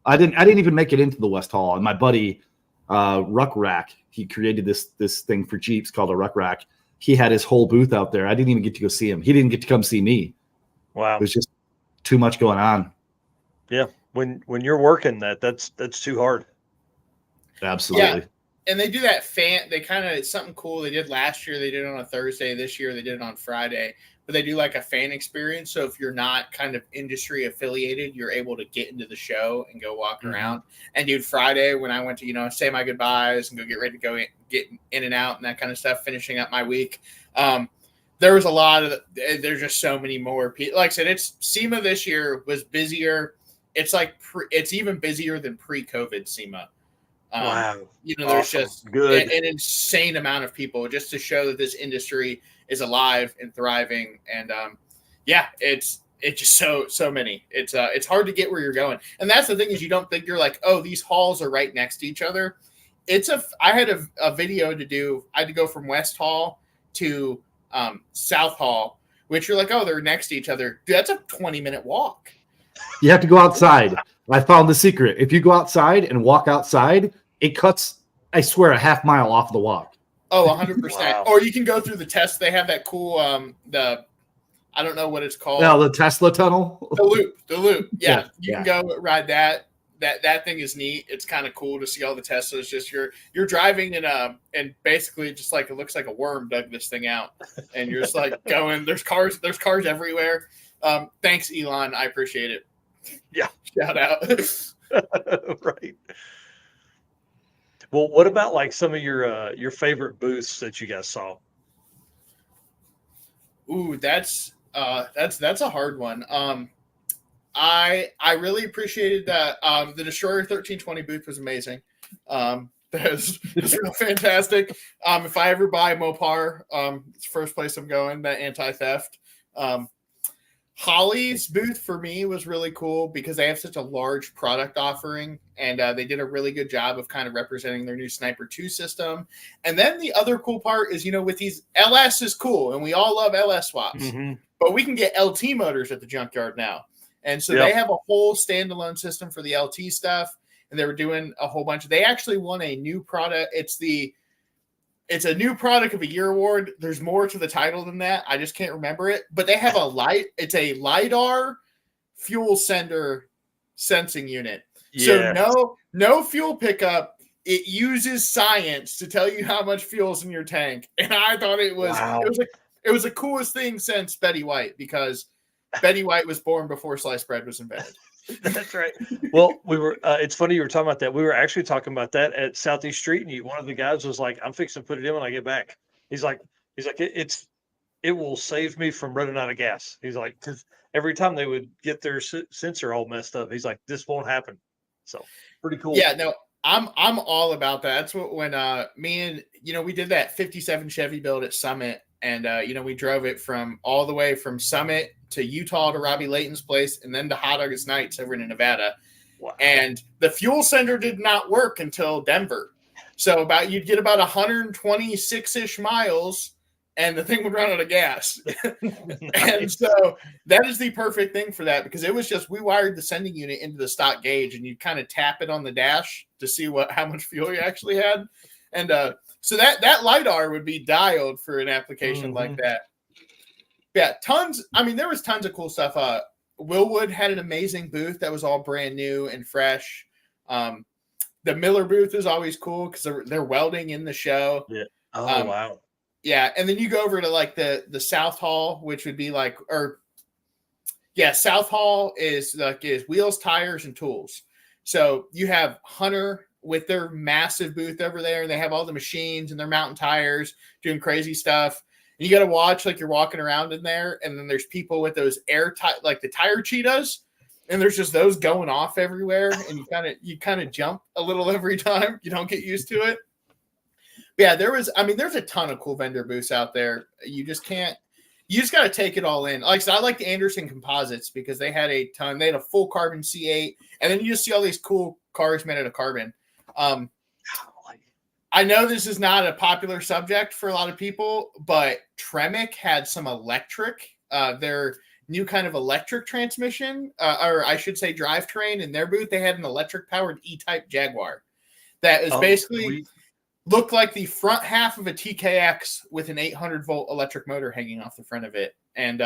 I didn't even make it into the West Hall. And my buddy Ruck Rack, he created this thing for Jeeps called a Ruck Rack. He had his whole booth out there. I didn't even get to go see him. He didn't get to come see me. Wow, there's just too much going on. Yeah, when you're working that's too hard. Absolutely. Yeah. And they do that they kind of, something cool they did last year. They did it on a Thursday. This year they did it on Friday. But they do like a fan experience. So if you're not kind of industry affiliated, you're able to get into the show and go walk around. And dude, Friday when I went to, say my goodbyes and go get ready to go get in and out and that kind of stuff, finishing up my week. There was a lot of, there's just so many more people. Like I said, SEMA this year was busier. It's like, it's even busier than pre-COVID SEMA. Wow. There's awesome. just Good. an insane amount of people just to show that this industry is alive and thriving. And it's just so many. It's hard to get where you're going. And that's the thing, is you don't think, you're like, oh, these halls are right next to each other. I had a video to do. I had to go from West Hall to South Hall, which you're like, oh, they're next to each other. Dude, that's a 20-minute walk. You have to go outside. I found the secret. If you go outside and walk outside, it cuts, I swear, a half mile off the walk. Oh, 100%. Wow. Or you can go through the test. They have that cool, I don't know what it's called. No, the Tesla tunnel. The loop. Yeah. You Yeah. can go ride that. That thing is neat. It's kind of cool to see all the Teslas. Just you're driving and basically just like, it looks like a worm dug this thing out. And you're just like going, there's cars everywhere. Thanks, Elon. I appreciate it. Yeah. Shout out. Right. Well, what about like some of your favorite booths that you guys saw? Ooh, that's a hard one. I really appreciated that. The Destroyer 1320 booth was amazing. That's real fantastic. If I ever buy a Mopar, it's the first place I'm going, that anti-theft. Holly's booth for me was really cool because they have such a large product offering, and they did a really good job of kind of representing their new Sniper 2 system. And then the other cool part is, with these, LS is cool, and we all love LS swaps, but we can get LT motors at the junkyard now. And so they have a whole standalone system for the LT stuff, and they were doing a whole bunch. They actually won a new product. It's a new product of a year award. There's more to the title than that. I just can't remember it. But they have it's a LiDAR fuel sender sensing unit. Yeah. So no fuel pickup. It uses science to tell you how much fuel's in your tank. And I thought it was the coolest thing since Betty White, because Betty White was born before sliced bread was invented. That's right. Well, we were. It's funny you were talking about that. We were actually talking about that at Southeast Street-N-Yeet. One of the guys was like, "I'm fixing to put it in when I get back." He's like, He's like, it will save me from running out of gas. He's like, because every time they would get their sensor all messed up, he's like, this won't happen. So pretty cool. Yeah, no, I'm all about that. That's what when me and we did that 57 Chevy build at Summit, and we drove it from all the way from Summit to Utah to Robbie Layton's place, and then to Hot August Nights over in Nevada. Wow. And the fuel sender did not work until Denver. So you'd get about 126-ish miles, and the thing would run out of gas. And so that is the perfect thing for that, because it was just, we wired the sending unit into the stock gauge, and you kind of tap it on the dash to see how much fuel you actually had. And so that LiDAR would be dialed for an application like that. Yeah, tons. I mean, there was tons of cool stuff. Willwood had an amazing booth that was all brand new and fresh. The Miller booth is always cool because they're welding in the show. Yeah. Oh, wow. Yeah, and then you go over to like the South Hall, which would be like, South Hall is wheels, tires, and tools. So you have Hunter with their massive booth over there, and they have all the machines and their mountain tires doing crazy stuff. And you got to watch like you're walking around in there, and then there's people with those like the tire cheetahs, and there's just those going off everywhere, and you kind of jump a little every time. You don't get used to it. But yeah, there's a ton of cool vendor booths out there. You just got to take it all in. Like I said, I like the Anderson composites because they had a ton. They had a full carbon C8, and then you just see all these cool cars made out of carbon. I know this is not a popular subject for a lot of people, but Tremec had some electric, their new kind of electric transmission, or I should say drivetrain. In their booth, they had an electric powered E-Type Jaguar that is basically looked like the front half of a TKX with an 800 volt electric motor hanging off the front of it. And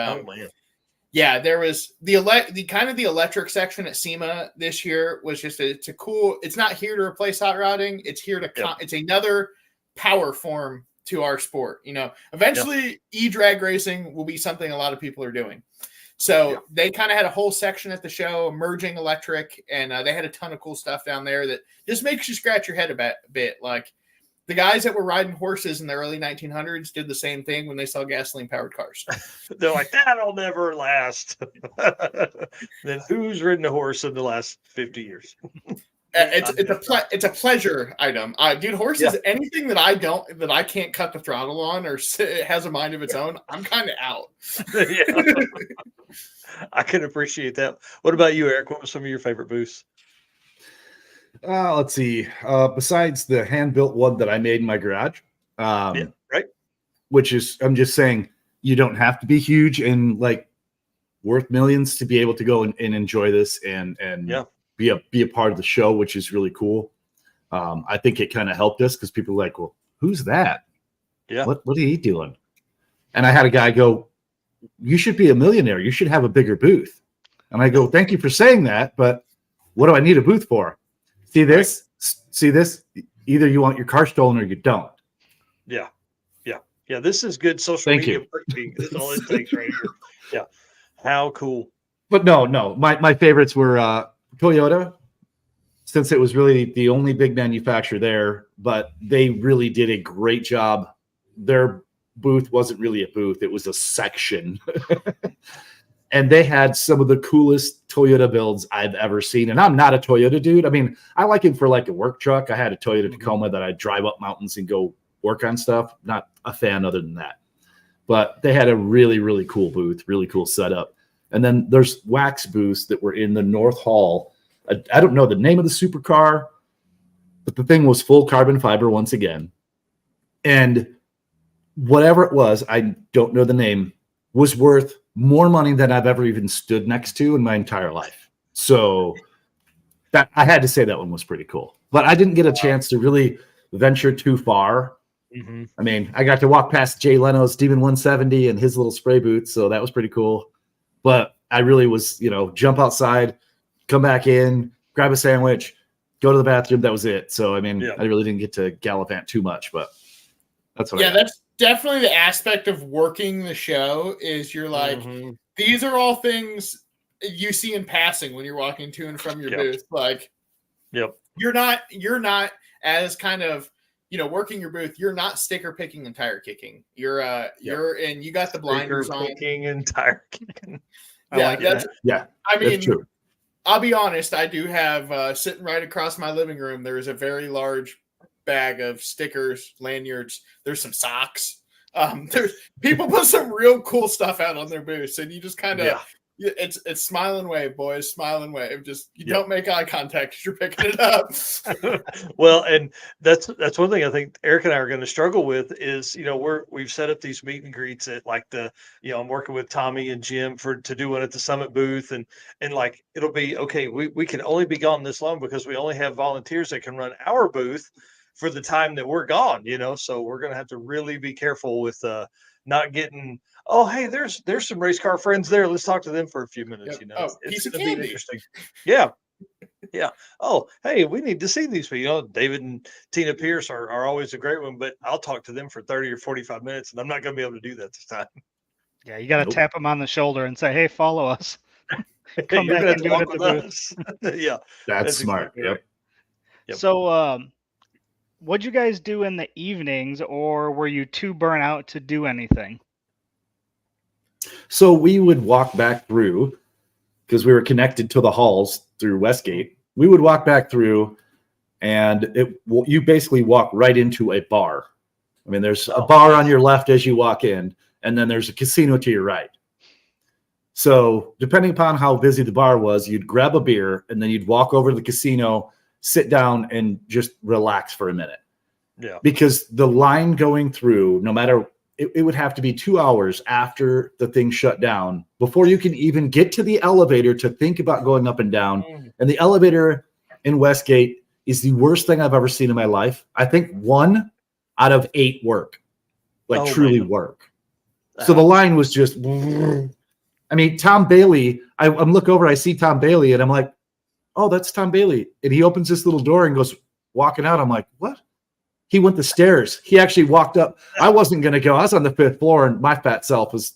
yeah, there was the electric section at SEMA this year was just it's a cool. It's not here to replace hot rodding. It's here to it's another power form to our sport. Eventually e-drag racing will be something a lot of people are doing. So they kind of had a whole section at the show, emerging electric, and they had a ton of cool stuff down there that just makes you scratch your head a bit. Like the guys that were riding horses in the early 1900s did the same thing when they saw gasoline-powered cars. They're like, that'll never last. Then who's ridden a horse in the last 50 years? It's a pleasure item, dude. Horses, anything that I can't cut the throttle on or it has a mind of its own, I'm kind of out. I can appreciate that. What about you, Eric? What were some of your favorite booths? Let's see. Besides the hand-built one that I made in my garage, right? Which is, I'm just saying, you don't have to be huge and like worth millions to be able to go and enjoy this and be a part of the show, which is really cool. I think it kind of helped us because people are like, well, who's that? Yeah. What are you doing? And I had a guy go, you should be a millionaire. You should have a bigger booth. And I go, thank you for saying that, but what do I need a booth for? See this? Right. See this? Either you want your car stolen or you don't. Yeah. This is good social media marketing. That's all it takes right here. Yeah. How cool. But no. My favorites were Toyota, since it was really the only big manufacturer there, but they really did a great job. Their booth wasn't really a booth. It was a section. And they had some of the coolest Toyota builds I've ever seen. And I'm not a Toyota dude. I mean, I like it for like a work truck. I had a Toyota Tacoma that I drive up mountains and go work on stuff. Not a fan other than that. But they had a really, really cool booth, really cool setup. And then there's wax booths that were in the North Hall. I don't know the name of the supercar, but the thing was full carbon fiber once again. And whatever it was, I don't know the name, was worth more money than I've ever even stood next to in my entire life. So that I had to say that one was pretty cool. But I didn't get a chance to really venture too far. Mm-hmm. I mean, I got to walk past Jay Leno's Demon 170 and his little spray booth, so that was pretty cool. But I really was, jump outside, come back in, grab a sandwich, go to the bathroom. That was it. So, I mean, I really didn't get to gallivant too much, but that's what I got. That's definitely the aspect of working the show is you're like, these are all things you see in passing when you're walking to and from your booth. Like, you're not as kind of working your booth, you're not sticker picking and tire kicking. And you got the blinders on. Picking and tire kicking. Yeah. I mean, that's true. I'll be honest. I do have sitting right across my living room. There is a very large bag of stickers, lanyards. There's some socks. There's people put some real cool stuff out on their booths, and you just kind of it's smile and wave, boys, smile and wave. Just don't make eye contact as you're picking it up. Well, and that's one thing I think Eric and I are going to struggle with is we've set up these meet and greets at like I'm working with Tommy and Jim to do one at the Summit booth, and like it'll be okay. We can only be gone this long because we only have volunteers that can run our booth for the time that we're gone. So we're going to have to really be careful with not getting. Oh, hey, there's some race car friends there. Let's talk to them for a few minutes. It's going to be interesting. Yeah. Yeah. Oh, hey, we need to see these people. David and Tina Pierce are always a great one, but I'll talk to them for 30 or 45 minutes, and I'm not going to be able to do that this time. Yeah, you got to tap them on the shoulder and say, hey, follow us. Come You're back going to and have do to it walk at the with booth. us. Yeah. That's smart. Exactly right. Yep. So, what'd you guys do in the evenings, or were you too burnt out to do anything? So we would walk back through because we were connected to the halls through Westgate. We would walk back through, and you basically walk right into a bar. I mean, there's a bar on your left as you walk in, and then there's a casino to your right. So depending upon how busy the bar was, you'd grab a beer, and then you'd walk over to the casino, sit down, and just relax for a minute. Yeah. Because the line going through, no matter it would have to be 2 hours after the thing shut down before you can even get to the elevator to think about going up and down. And the elevator in Westgate is the worst thing I've ever seen in my life. I think 1 out of 8 work, truly work. So the line was just, I mean, Tom Bailey, I'm look over, I see Tom Bailey, and I'm like, oh, that's Tom Bailey. And he opens this little door and goes walking out. I'm like, what? He went the stairs. He actually walked up. I wasn't going to go. I was on the 5th floor, and my fat self was,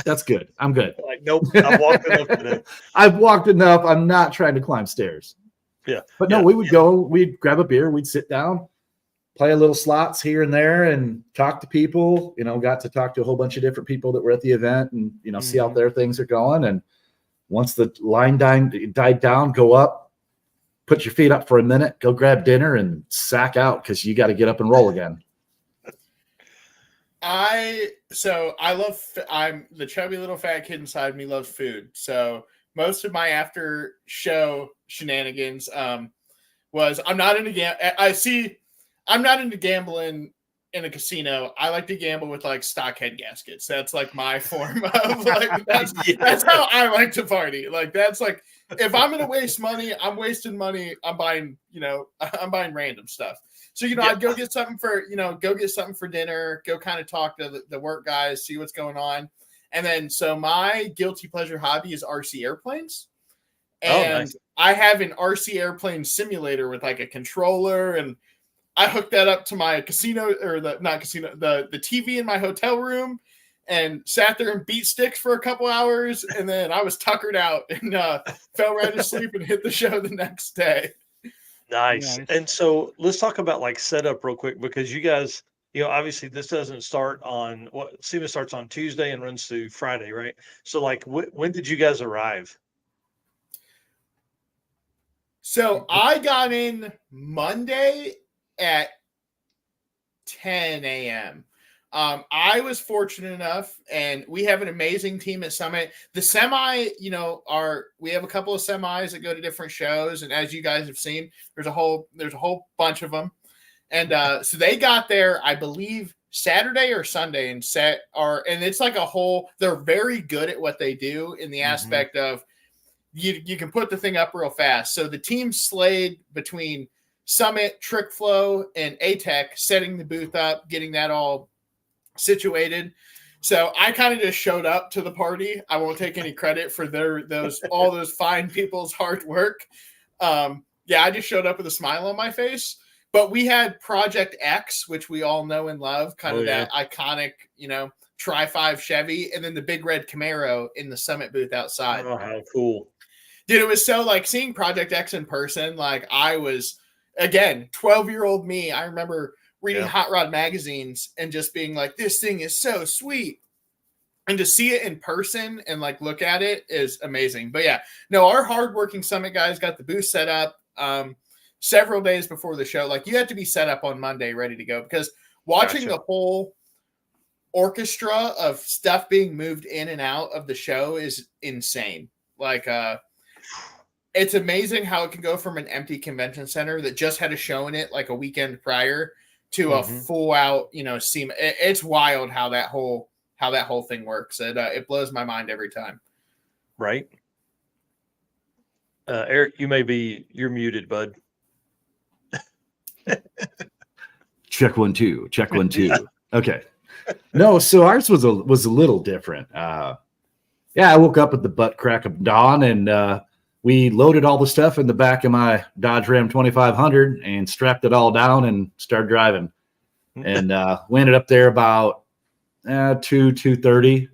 that's good. I'm good. Like, nope, I've walked enough today. I've walked enough. I'm not trying to climb stairs. Yeah. But no, we would go, we'd grab a beer, we'd sit down, play a little slots here and there, and talk to people. Got to talk to a whole bunch of different people that were at the event and, see how their things are going. And once the line died down, go up, put your feet up for a minute, go grab dinner, and sack out because you got to get up and roll again. I'm the chubby little fat kid inside me loves food. So most of my after show shenanigans was I'm not into gambling in a casino. I like to gamble with stock head gaskets. That's my form of that's how I like to party. That's if I'm gonna waste money, I'm wasting money. I'm buying random stuff. So I'd go get something for dinner, go kind of talk to the work guys, see what's going on. And then so my guilty pleasure hobby is RC airplanes. And nice. I have an RC airplane simulator with a controller, and I hooked that up to my casino the TV in my hotel room and sat there and beat sticks for a couple hours. And then I was tuckered out and fell right asleep and hit the show the next day. Nice. And so let's talk about setup real quick, because you guys, obviously this doesn't start on SEMA starts on Tuesday and runs through Friday, right? So when did you guys arrive? So I got in Monday at 10 a.m. I was fortunate enough, and we have an amazing team at Summit. The semi, we have a couple of semis that go to different shows, and as you guys have seen, there's a whole bunch of them. And so they got there, I believe, Saturday or Sunday, and it's they're very good at what they do in the aspect of you can put the thing up real fast. So the team slayed between Summit, Trick Flow, and ATEC, setting the booth up, getting that all situated. So I kind of just showed up to the party. I won't take any credit for all those fine people's hard work. I just showed up with a smile on my face. But we had Project X, which we all know and love, that iconic, Tri-5 Chevy, and then the big red Camaro in the Summit booth outside. Oh, how cool. Dude, it was so seeing Project X in person. I was, again, 12-year-old me. I remember reading Yeah. hot rod magazines and just being like, this thing is so sweet. And to see it in person and like look at it is amazing. But yeah, no, our hardworking summit guys got the booth set up several days before the show. Like you had to be set up on Monday, ready to go, because watching the whole orchestra of stuff being moved in and out of the show is insane. Like it's amazing how it can go from an empty convention center that just had a show in it like a weekend prior to a full out, SEMA. It's wild how that whole thing works. It blows my mind every time. Right. Eric, you're muted, bud. Check 1 2. Check 1 2. Okay. No, so ours was a little different. I woke up at the butt crack of dawn, and we loaded all the stuff in the back of my Dodge Ram 2500 and strapped it all down and started driving. And we ended up there about 2:30.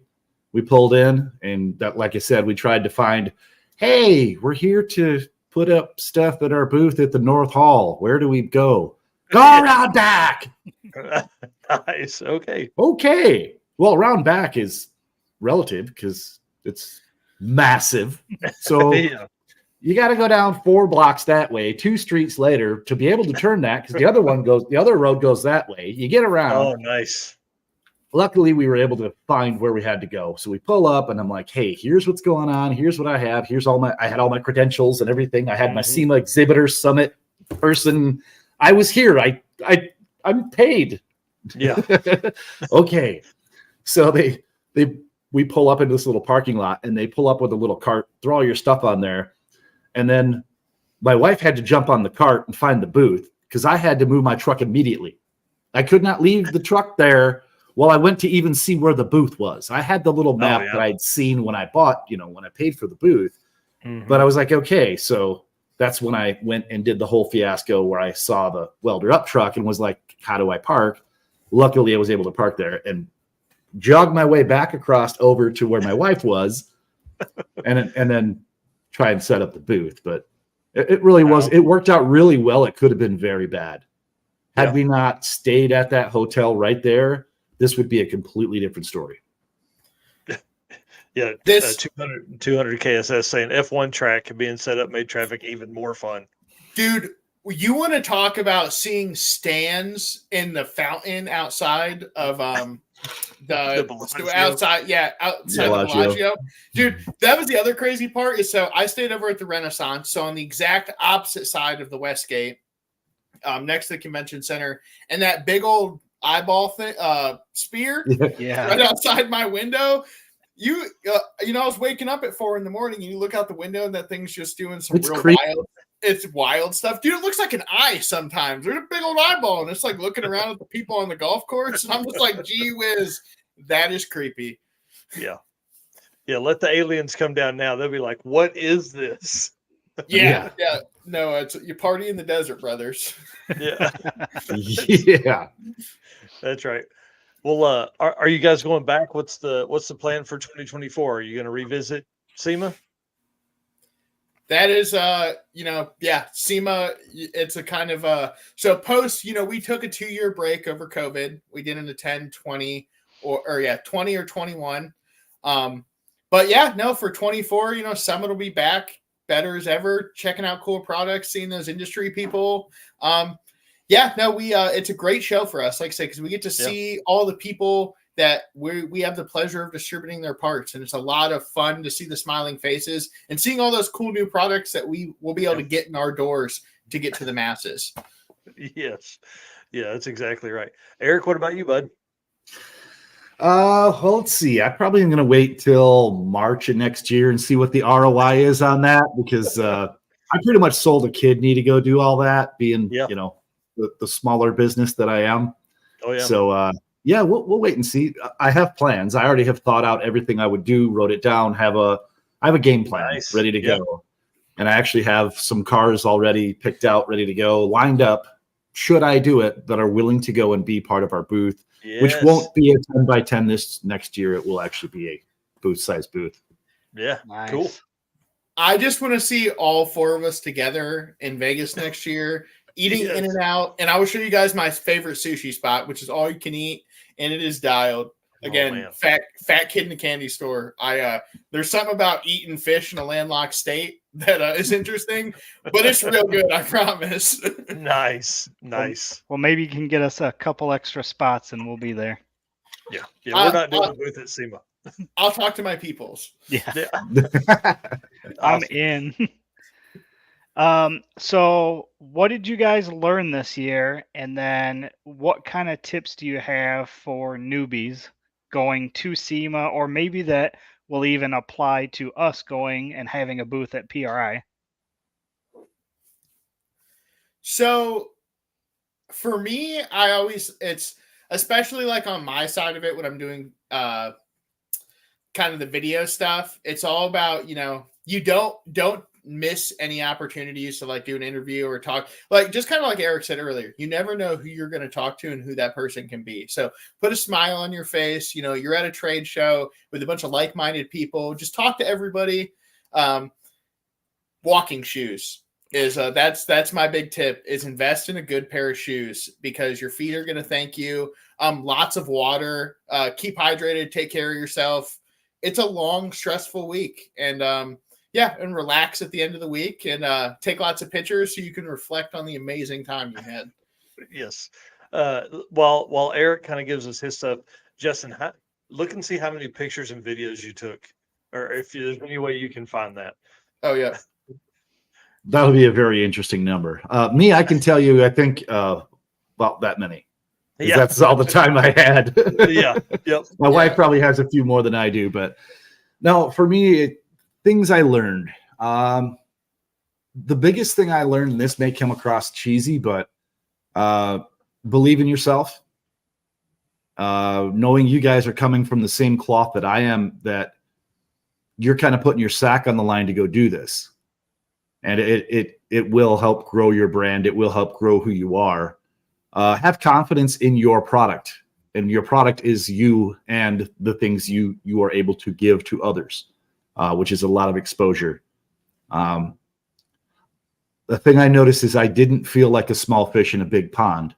We pulled in, and that, like I said, we tried to find, hey, we're here to put up stuff at our booth at the North Hall. Where do we go? Go around back. Nice. Okay. Well, around back is relative because it's massive. So you got to go down 4 blocks that way, 2 streets later to be able to turn that, because the other road goes that way. You get around. Oh, nice. Luckily, we were able to find where we had to go. So we pull up, and I'm like, hey, here's what's going on. Here's what I have. I had all my credentials and everything. I had my SEMA exhibitor summit person. I was here. I'm paid. Yeah. Okay. So we pull up into this little parking lot, and they pull up with a little cart, throw all your stuff on there. And then my wife had to jump on the cart and find the booth because I had to move my truck immediately. I could not leave the truck there while I went to even see where the booth was. I had the little map that I'd seen when I bought, when I paid for the booth. But I was like, okay, so that's when I went and did the whole fiasco where I saw the welder up truck and was like, how do I park? Luckily, I was able to park there and jog my way back across over to where my wife was and then try and set up the booth. But it really was, it worked out really well. It could have been very bad. Had we not stayed at that hotel right there, this would be a completely different story. Yeah, this 200 KSS saying F1 track being set up made traffic even more fun. Dude, you want to talk about seeing stands in the fountain outside of the outside the Bellagio. Dude, that was the other crazy part. Is so I stayed over at the Renaissance, so on the exact opposite side of the Westgate, next to the convention center, and that big old eyeball thing, spear, right outside my window. I was waking up at 4 a.m. and you look out the window and that thing's just doing some wild stuff. Dude, it looks like an eye sometimes. There's a big old eyeball and it's like looking around at the people on the golf course. And I'm just like, gee whiz, that is creepy. Yeah. Yeah, let the aliens come down now. They'll be like, what is this? Yeah. No, it's you party in the desert, brothers. Yeah. Yeah. That's right. Well, are you guys going back? What's the plan for 2024? Are you going to revisit SEMA? That is, SEMA. It's a kind of so post. We took a 2-year break over COVID. We didn't attend 20 or 20 or 21. But yeah, no, for 24, Summit will be back better as ever. Checking out cool products, seeing those industry people. It's a great show for us, like I say, because we get to see all the people that we have the pleasure of distributing their parts. And it's a lot of fun to see the smiling faces and seeing all those cool new products that we will be able to get in our doors to get to the masses. Yes. Yeah, that's exactly right. Eric, what about you, bud? Well, let's see. I probably am going to wait till March of next year and see what the ROI is on that, because I pretty much sold a kidney to go do all that, being, the smaller business that I am. Oh, yeah. So, we'll wait and see. I have plans. I already have thought out everything I would do, wrote it down, I have a game plan ready to go. And I actually have some cars already picked out, ready to go, lined up, should I do it, that are willing to go and be part of our booth, which won't be a 10 by 10 this next year. It will actually be a booth-sized booth. Yeah, nice. Cool. I just want to see all 4 of us together in Vegas next year eating Yes. In-N-Out, and I will show you guys my favorite sushi spot, which is all you can eat, and it is dialed. Again, fat kid in the candy store. There's something about eating fish in a landlocked state that is interesting, but it's real good. I promise. Nice. Well, maybe you can get us a couple extra spots, and we'll be there. Yeah. We're not doing a booth at SEMA. I'll talk to my peoples. Yeah. I'm in. So what did you guys learn this year? And then what kind of tips do you have for newbies going to SEMA, or maybe that will even apply to us going and having a booth at PRI? So for me, it's especially like on my side of it when I'm doing kind of the video stuff. It's all about, you don't miss any opportunities to like do an interview or talk, like just kind of like Eric said earlier, you never know who you're going to talk to and who that person can be. So put a smile on your face. You're at a trade show with a bunch of like-minded people. Just talk to everybody. Walking shoes is that's my big tip, is invest in a good pair of shoes, because your feet are going to thank you. Lots of water, keep hydrated, take care of yourself. It's a long, stressful week, and and relax at the end of the week, and take lots of pictures so you can reflect on the amazing time you had. Yes. While Eric kind of gives us his stuff, Justin, look and see how many pictures and videos you took, or if there's any way you can find that. Oh yeah. That'll be a very interesting number. Me, I can tell you, I think about that many. Yeah. That's all the time I had. Yeah. Yep. My wife probably has a few more than I do, but no, for me, things I learned. The biggest thing I learned, and this may come across cheesy, but believe in yourself. Knowing you guys are coming from the same cloth that I am, that you're kind of putting your sack on the line to go do this. And it will help grow your brand. It will help grow who you are. Have confidence in your product, and your product is you and the things you are able to give to others, which is a lot of exposure. The thing I noticed is I didn't feel like a small fish in a big pond.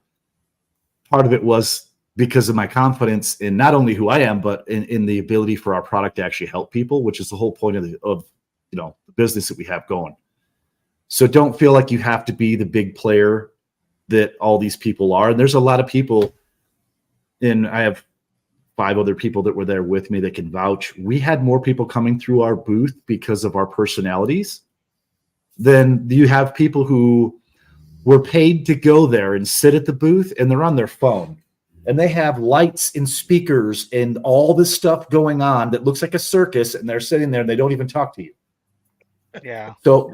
Part of it was because of my confidence in not only who I am, but in the ability for our product to actually help people, which is the whole point of the business that we have going. So don't feel like you have to be the big player that all these people are. And there's a lot of people, and I have 5 other people that were there with me that can vouch. We had more people coming through our booth because of our personalities than you have people who were paid to go there and sit at the booth, and they're on their phone. And they have lights and speakers and all this stuff going on that looks like a circus, and they're sitting there and they don't even talk to you. Yeah. So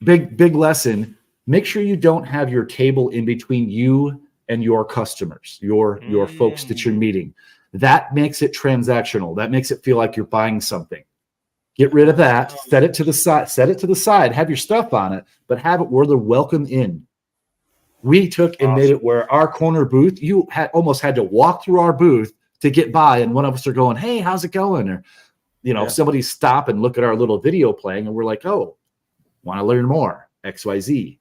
big lesson. Make sure you don't have your table in between you and your customers, your folks that you're meeting. That makes it transactional. That makes it feel like you're buying something. Get rid of that. Set it to the side. Have your stuff on it, but have it where they're welcome in. We took and made it where our corner booth, you almost had to walk through our booth to get by, and one of us are going, "Hey, how's it going?" Or, somebody stop and look at our little video playing, and we're like, "Oh, want to learn more, XYZ."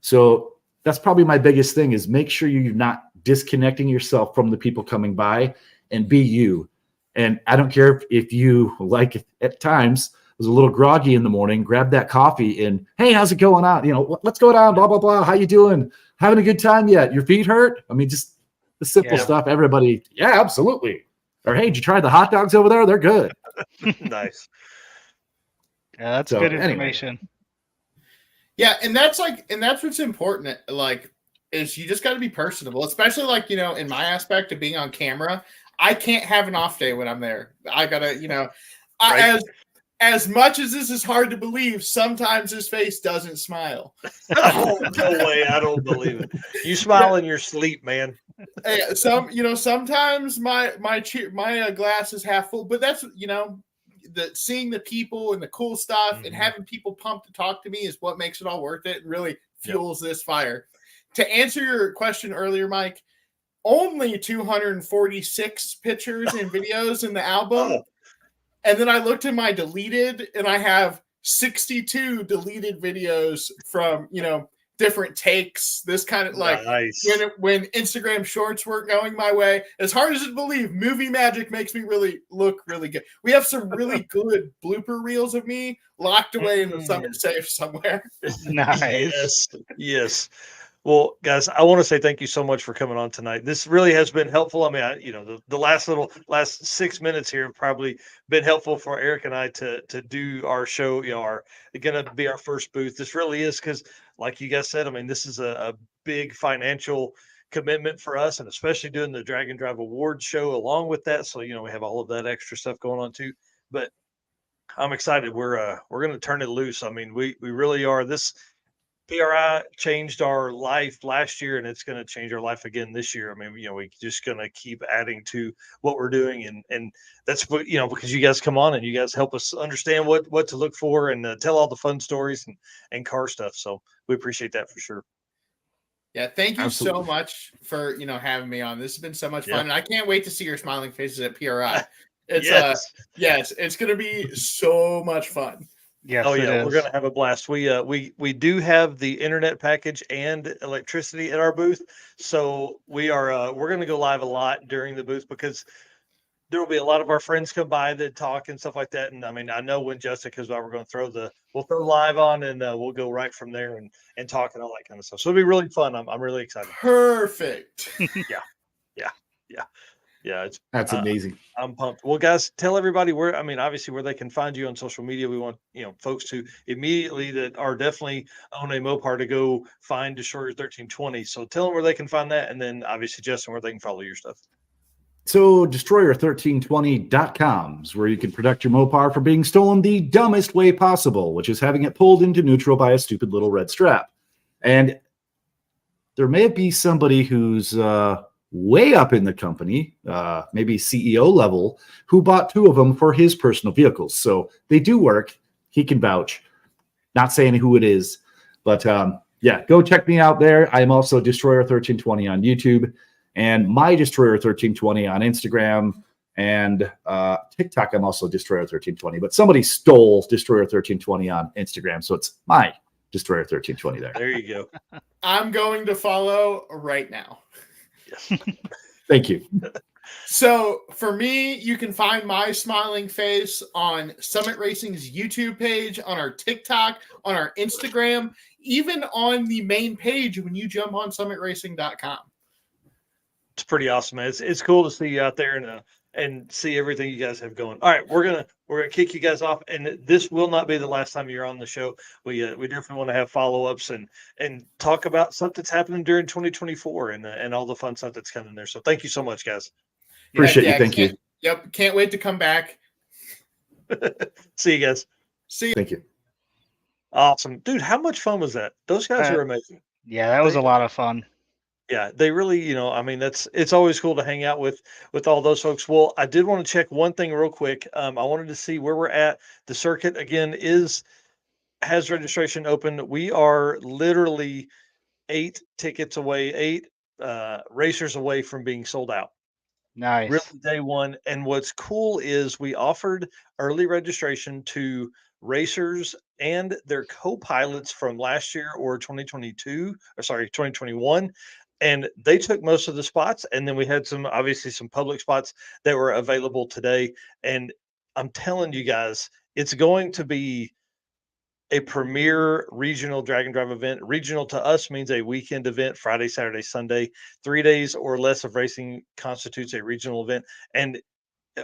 So that's probably my biggest thing, is make sure you're not disconnecting yourself from the people coming by, and be you. And I don't care if you, like at times, was a little groggy in the morning, grab that coffee and, "Hey, how's it going on? What's going on? Blah, blah, blah. How you doing? Having a good time yet? Your feet hurt?" I mean, just the simple stuff. Everybody, yeah, absolutely. Or, "Hey, did you try the hot dogs over there? They're good." Nice. Yeah, that's good information. Anyway. Yeah, and that's what's important. Is you just got to be personable, especially in my aspect of being on camera. I can't have an off day when I'm there. I gotta, Right. As much as this is hard to believe, sometimes his face doesn't smile. Oh, no way. I don't believe it. You smile in your sleep, man. Sometimes my glass is half full, but that's, seeing the people and the cool stuff and having people pumped to talk to me is what makes it all worth it and really fuels this fire. To answer your question earlier, Mike, only 246 pictures and videos in the album. And then I looked at my deleted, and I have 62 deleted videos from, different takes. This kind of like Nice. when Instagram Shorts weren't going my way. As hard as to believe, movie magic makes me look really good. We have some really good blooper reels of me locked away in the summer safe somewhere. Nice. Yes. Well, guys, I want to say thank you so much for coming on tonight. This really has been helpful. I mean, the last 6 minutes here have probably been helpful for Eric and I to do our show. Going to be our first booth. This really is because, like you guys said, I mean, this is a big financial commitment for us, and especially doing the Drag and Drive Awards show along with that. So, we have all of that extra stuff going on too. But I'm excited. We're going to turn it loose. I mean, we really are. This PRI changed our life last year, and it's going to change our life again this year. I mean, we're just going to keep adding to what we're doing, and that's what because you guys come on and you guys help us understand what to look for and tell all the fun stories and car stuff. So we appreciate that for sure. Yeah, thank you Absolutely. so much for having me on. This has been so much fun, and I can't wait to see your smiling faces at PRI. It's yes, it's going to be so much fun. Yes, oh yeah, it we're is. gonna have a blast. We do have the internet package and electricity at our booth, so we're gonna go live a lot during the booth because there will be a lot of our friends come by that talk and stuff like that. And I mean, I know when Justin comes by, we'll throw live on and we'll go right from there and talk and all that kind of stuff. So it'll be really fun. I'm really excited. Perfect. Yeah, That's amazing. I'm pumped. Well, guys, tell everybody obviously where they can find you on social media. We want, folks to immediately that are definitely on a Mopar to go find Destroyer 1320. So tell them where they can find that. And then obviously, Justin, where they can follow your stuff. So destroyer1320.com is where you can protect your Mopar from being stolen the dumbest way possible, which is having it pulled into neutral by a stupid little red strap. And there may be somebody who's way up in the company, maybe CEO level, who bought 2 of them for his personal vehicles. So they do work. He can vouch. Not saying who it is, but go check me out there. I am also Destroyer1320 on YouTube and my Destroyer1320 on Instagram and TikTok. I'm also Destroyer1320, but somebody stole Destroyer1320 on Instagram, so it's my Destroyer1320 there. There you go. I'm going to follow right now. Yes. Thank you. So for me, you can find my smiling face on Summit Racing's YouTube page, on our TikTok, on our Instagram, even on the main page when you jump on summitracing.com. It's pretty awesome, man. It's cool to see you out there and see everything you guys have going. All right, we're gonna kick you guys off, and this will not be the last time you're on the show. We definitely want to have follow-ups and talk about stuff that's happening during 2024 and all the fun stuff that's coming there. So thank you so much, guys. Appreciate you. Thank you. Yep, can't wait to come back. See you guys. See you. Thank you. Awesome, dude. How much fun was that? Those guys are amazing. Yeah, that was a lot of fun. Yeah, they really, it's always cool to hang out with all those folks. Well, I did want to check one thing real quick. I wanted to see where we're at. The circuit again has registration open. We are literally 8 tickets away, 8 racers away from being sold out. Nice. Really day one. And what's cool is we offered early registration to racers and their co-pilots from last year or 2021. And they took most of the spots. And then we had some public spots that were available today. And I'm telling you guys, it's going to be a premier regional drag and drive event. Regional to us means a weekend event, Friday, Saturday, Sunday. 3 days or less of racing constitutes a regional event. And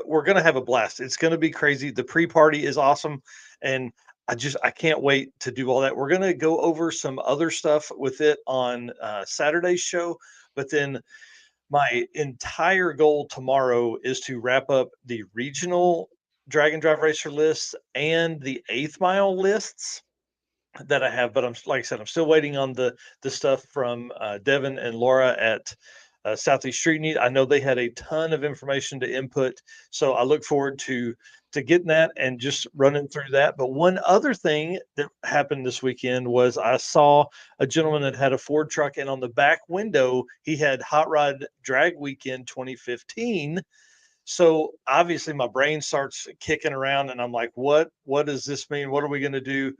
we're going to have a blast. It's going to be crazy. The pre-party is awesome. And I can't wait to do all that. We're going to go over some other stuff with it on Saturday's show. But then my entire goal tomorrow is to wrap up the regional drag and drive racer lists and the 8th mile lists that I have. But like I said, I'm still waiting on the stuff from Devin and Laura at Southeast Street-N-Yeet. I know they had a ton of information to input. So I look forward to getting that and just running through that. But one other thing that happened this weekend was I saw a gentleman that had a Ford truck, and on the back window, he had Hot Rod Drag Weekend 2015. So obviously my brain starts kicking around and I'm like, what does this mean? What are we going to do?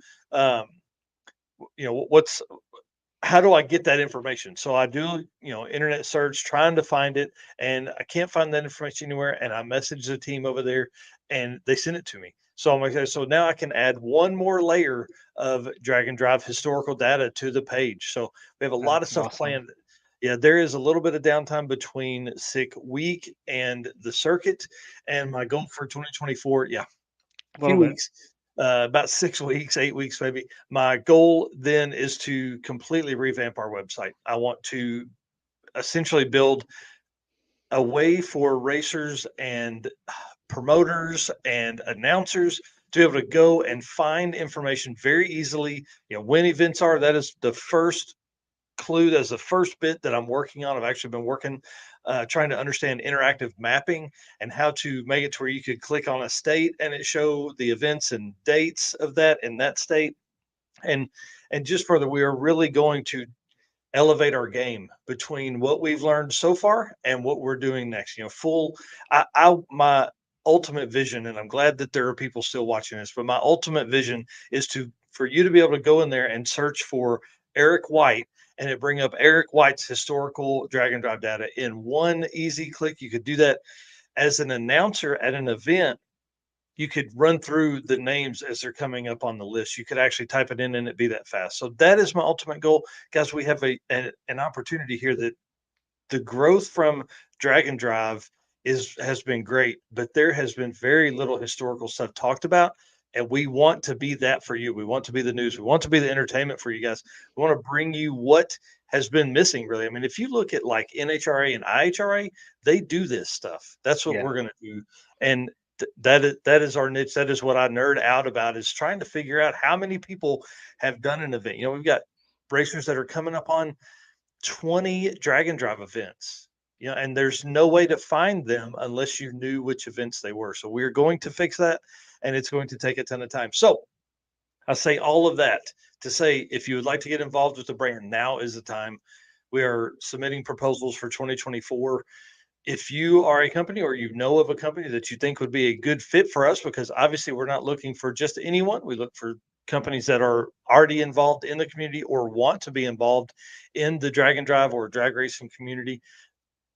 how do I get that information? So I do, internet search trying to find it, and I can't find that information anywhere. And I message the team over there, and they send it to me. So I'm like, "Okay, so now I can add one more layer of drag and drive historical data to the page." So we have a lot of That's stuff awesome. planned. Yeah, there is a little bit of downtime between sick week and the circuit. And my goal for 2024, yeah, A few little bit. weeks, about 6 weeks, 8 weeks maybe. My goal then is to completely revamp our website. I want to essentially build a way for racers and promoters and announcers to be able to go and find information very easily. When events are, that is the first clue. That's the first bit that I'm working on. I've actually been working, trying to understand interactive mapping and how to make it to where you could click on a state and it show the events and dates of that in that state. And just further, we are really going to elevate our game between what we've learned so far and what we're doing next. My ultimate vision, and I'm glad that there are people still watching this, but my ultimate vision is for you to be able to go in there and search for Eric White, and it bring up Eric White's historical drag and drive data in one easy click. You could do that as an announcer at an event. You could run through the names as they're coming up on the list. You could actually type it in and it be that fast. So that is my ultimate goal, guys. We have an opportunity here that the growth from drag and drive has been great, but there has been very little historical stuff talked about. And we want to be that for you. We want to be the news. We want to be the entertainment for you guys. We want to bring you what has been missing, really. I mean, if you look at like NHRA and IHRA, they do this stuff. That's what Yeah. we're going to do. And that is our niche. That is what I nerd out about, is trying to figure out how many people have done an event. We've got racers that are coming up on 20 drag and drive events, and there's no way to find them unless you knew which events they were. So we're going to fix that, and it's going to take a ton of time. So I say all of that to say, if you would like to get involved with the brand, now is the time. We are submitting proposals for 2024. If you are a company, or you know of a company that you think would be a good fit for us, because obviously we're not looking for just anyone. We look for companies that are already involved in the community or want to be involved in the drag and drive or drag racing community.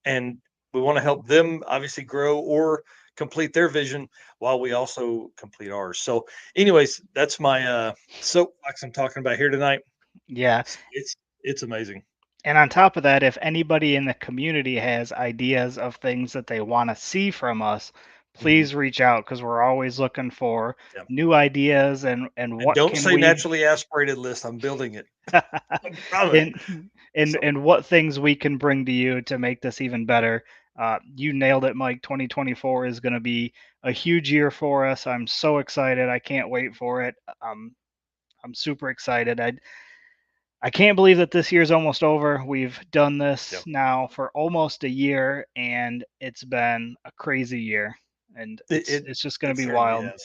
And we want to help them obviously grow or complete their vision while we also complete ours. So anyways, that's my soapbox I'm talking about here tonight. Yeah. It's amazing. And on top of that, if anybody in the community has ideas of things that they want to see from us, please reach out, because we're always looking for Yeah. new ideas and And what don't can say we naturally aspirated list. I'm building it. I promise. and what things we can bring to you to make this even better. You nailed it, Mike. 2024 is going to be a huge year for us. I'm so excited. I can't wait for it. I'm super excited. I can't believe that this year's almost over. We've done this now for almost a year, and it's been a crazy year. And it's just going to be certainly wild. has.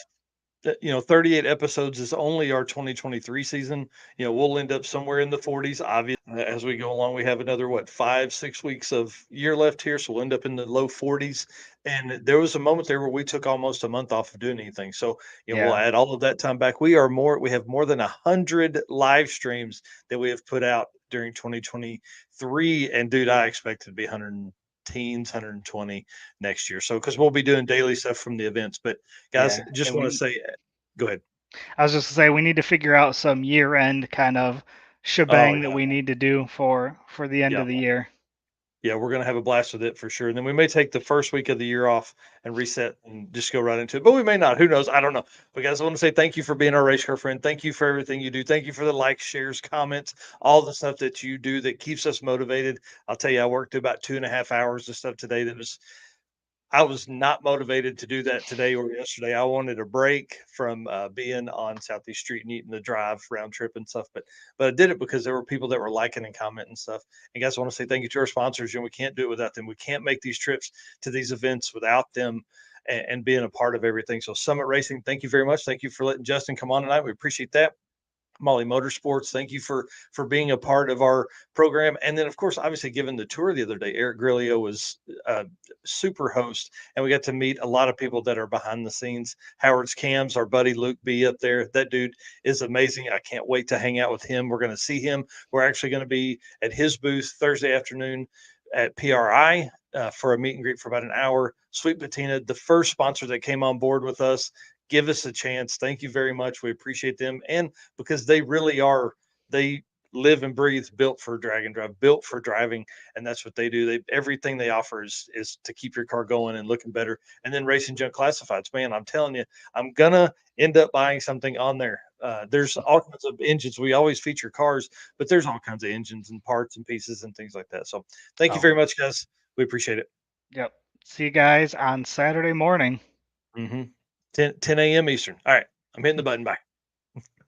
38 episodes is only our 2023 season. We'll end up somewhere in the 40s. Obviously, as we go along, we have another 5-6 weeks of year left here, so we'll end up in the low 40s. And there was a moment there where we took almost a month off of doing anything. So we'll add all of that time back. We have more than 100 live streams that we have put out during 2023. And dude, I expect it to be 120 next year. So because we'll be doing daily stuff from the events. But guys, just want to say, go ahead. I was just gonna say, we need to figure out some year-end kind of shebang that we need to do for the end of the year. Yeah, we're going to have a blast with it for sure. And then we may take the first week of the year off and reset and just go right into it. But we may not. Who knows? I don't know. But guys, I want to say thank you for being our race car friend. Thank you for everything you do. Thank you for the likes, shares, comments, all the stuff that you do that keeps us motivated. I'll tell you, I worked about 2.5 hours of stuff today I was not motivated to do that today or yesterday. I wanted a break from being on Southeast Street-N-Yeet and the drive round trip and stuff. But I did it because there were people that were liking and commenting and stuff. And guys, I want to say thank you to our sponsors. We can't do it without them. We can't make these trips to these events without them and being a part of everything. So Summit Racing, thank you very much. Thank you for letting Justin come on tonight. We appreciate that. Molly Motorsports, thank you for being a part of our program. And then, of course, obviously, given the tour the other day, Eric Grillo was a super host, and we got to meet a lot of people that are behind the scenes. Howard's Cams, our buddy Luke B up there. That dude is amazing. I can't wait to hang out with him. We're going to see him. We're actually going to be at his booth Thursday afternoon at PRI for a meet and greet for about an hour. Sweet Patina, the first sponsor that came on board with us. Give us a chance. Thank you very much. We appreciate them. And because they really are, they live and breathe built for drag and drive, built for driving. And that's what they do. Everything they offer is to keep your car going and looking better. And then Racing Junk Classifieds, man, I'm telling you, I'm going to end up buying something on there. There's all kinds of engines. We always feature cars, but there's all kinds of engines and parts and pieces and things like that. So thank you very much, guys. We appreciate it. Yep. See you guys on Saturday morning. 10 a.m. Eastern. All right. I'm hitting the button. Bye.